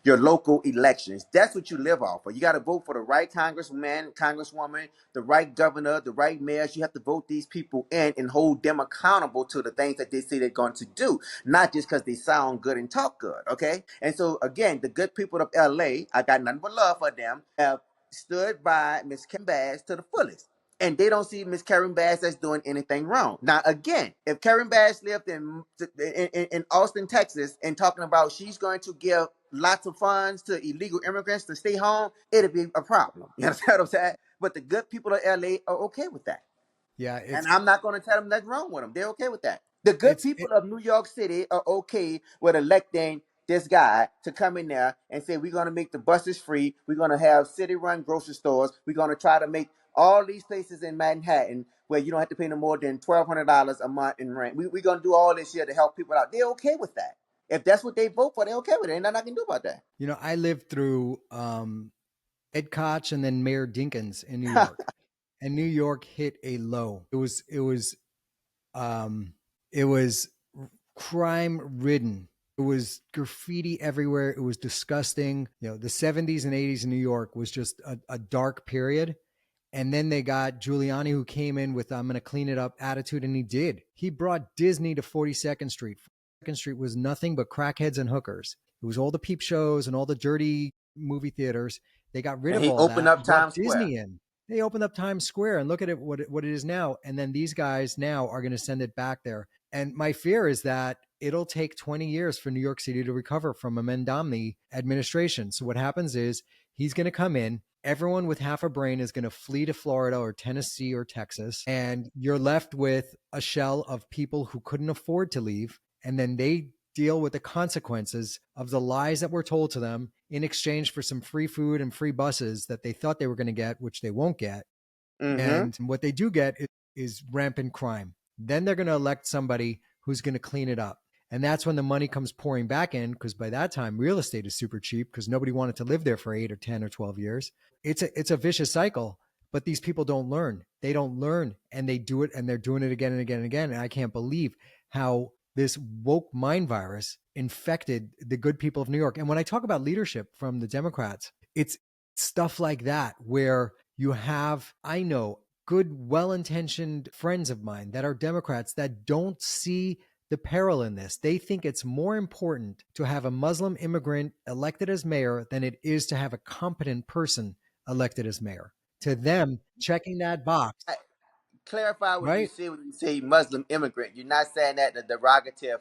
your local elections. That's what you live off of. You got to vote for the right congressman, congresswoman, the right governor, the right mayors. You have to vote these people in and hold them accountable to the things that they say they're going to do, not just because they sound good and talk good. Okay. And so again, the good people of LA, I got nothing but love for them, have stood by Miss Kim Bass to the fullest, and they don't see Miss Karen Bass as doing anything wrong. Now, again, if Karen Bass lived in Austin, Texas, and talking about she's going to give lots of funds to illegal immigrants to stay home, it'd be a problem. You understand what I'm saying? But the good people of LA are okay with that. Yeah. And I'm not going to tell them that's wrong with them. They're okay with that. The good It, people of New York City are okay with electing this guy to come in there and say, we're going to make the buses free. We're going to have city run grocery stores. We're going to try to make all these places in Manhattan where you don't have to pay no more than $1,200 a month in rent. We're going to do all this here to help people out. They're okay with that. If that's what they vote for, they're okay with it. Ain't nothing I can do about that. you know, I lived through Ed Koch and then Mayor Dinkins in New York. And New York hit a low. Um, it was crime ridden. It was graffiti everywhere. It was disgusting. You know, the 70s and 80s in New York was just a dark period. And then they got Giuliani, who came in with, I'm going to clean it up attitude. And he did. He brought Disney to 42nd Street. 42nd Street was nothing but crackheads and hookers. It was all the peep shows and all the dirty movie theaters. They got rid And of he all opened that up and brought Times Square. Disney in. They opened up Times Square, and look at it, what it is now. And then these guys now are going to send it back there. And my fear is that it'll take 20 years for New York City to recover from a Mendamni administration. So what happens is he's going to come in. Everyone with half a brain is going to flee to Florida or Tennessee or Texas. And you're left with a shell of people who couldn't afford to leave. And then they deal with the consequences of the lies that were told to them in exchange for some free food and free buses that they thought they were going to get, which they won't get. Mm-hmm. And what they do get is rampant crime. Then they're going to elect somebody who's going to clean it up. And that's when the money comes pouring back in, because by that time, real estate is super cheap because nobody wanted to live there for 8 or 10 or 12 years. It's a vicious cycle, but these people don't learn. They don't learn, and they do it, and they're doing it again and again and again. And I can't believe how this woke mind virus infected the good people of New York. And when I talk about leadership from the Democrats, it's stuff like that where you have, I know, good, well-intentioned friends of mine that are Democrats that don't see the peril in this. They think it's more important to have a Muslim immigrant elected as mayor than it is to have a competent person elected as mayor. To them, checking that box, Clarify what you right? say when you say Muslim immigrant. You're not saying that the derogative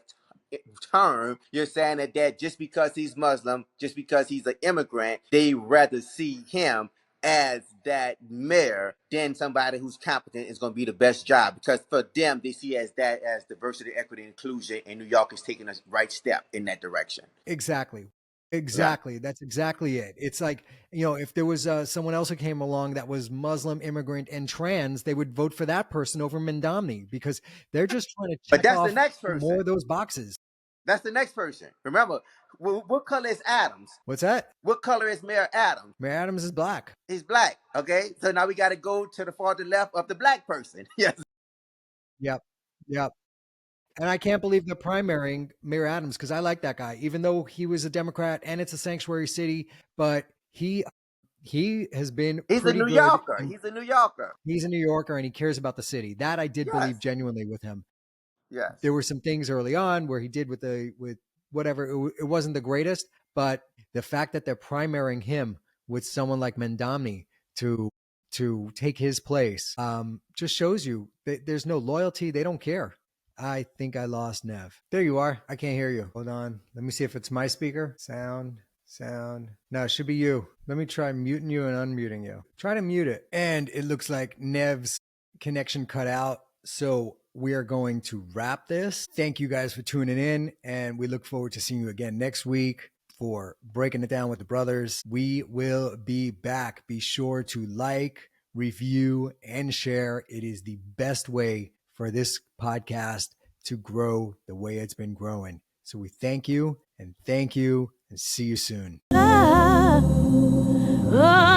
term. You're saying that just because he's Muslim, just because he's an immigrant, they rather see him as that mayor, then somebody who's competent is going to be the best job, because for them they see as that as diversity, equity, inclusion, and New York is taking a right step in that direction. Exactly. Yeah. Exactly. That's exactly it. It's like, if there was someone else who came along that was Muslim, immigrant, and trans, they would vote for that person over Mandamni because they're just trying to But check that's the off next more person. of those boxes. That's the next person. Remember, what color is Adams? What's that? What color is Mayor Adams? Mayor Adams is black. He's black. Okay, so now we got to go to the farther left of the black person. Yes. Yep. Yep. And I can't believe they're primarying Mayor Adams because I like that guy, even though he was a Democrat and it's a sanctuary city, but he has been He's a pretty New good. Yorker. He's a New Yorker. He's a New Yorker and he cares about the city. That I did Yes. believe genuinely with him. Yes. There were some things early on where he did with whatever. It wasn't the greatest, but the fact that they're primarying him with someone like Mandamni to take his place just shows you that there's no loyalty. They don't care. I think I lost Nev. There you are. I can't hear you. Hold on. Let me see if it's my speaker. Sound. No, it should be you. Let me try muting you and unmuting you. Try to mute it. And it looks like Nev's connection cut out. So we are going to wrap this. Thank you guys for tuning in. And we look forward to seeing you again next week for Breaking It Down with the Brothers. We will be back. Be sure to like, review, and share. It is the best way for this podcast to grow the way it's been growing. So we thank you and see you soon. Oh.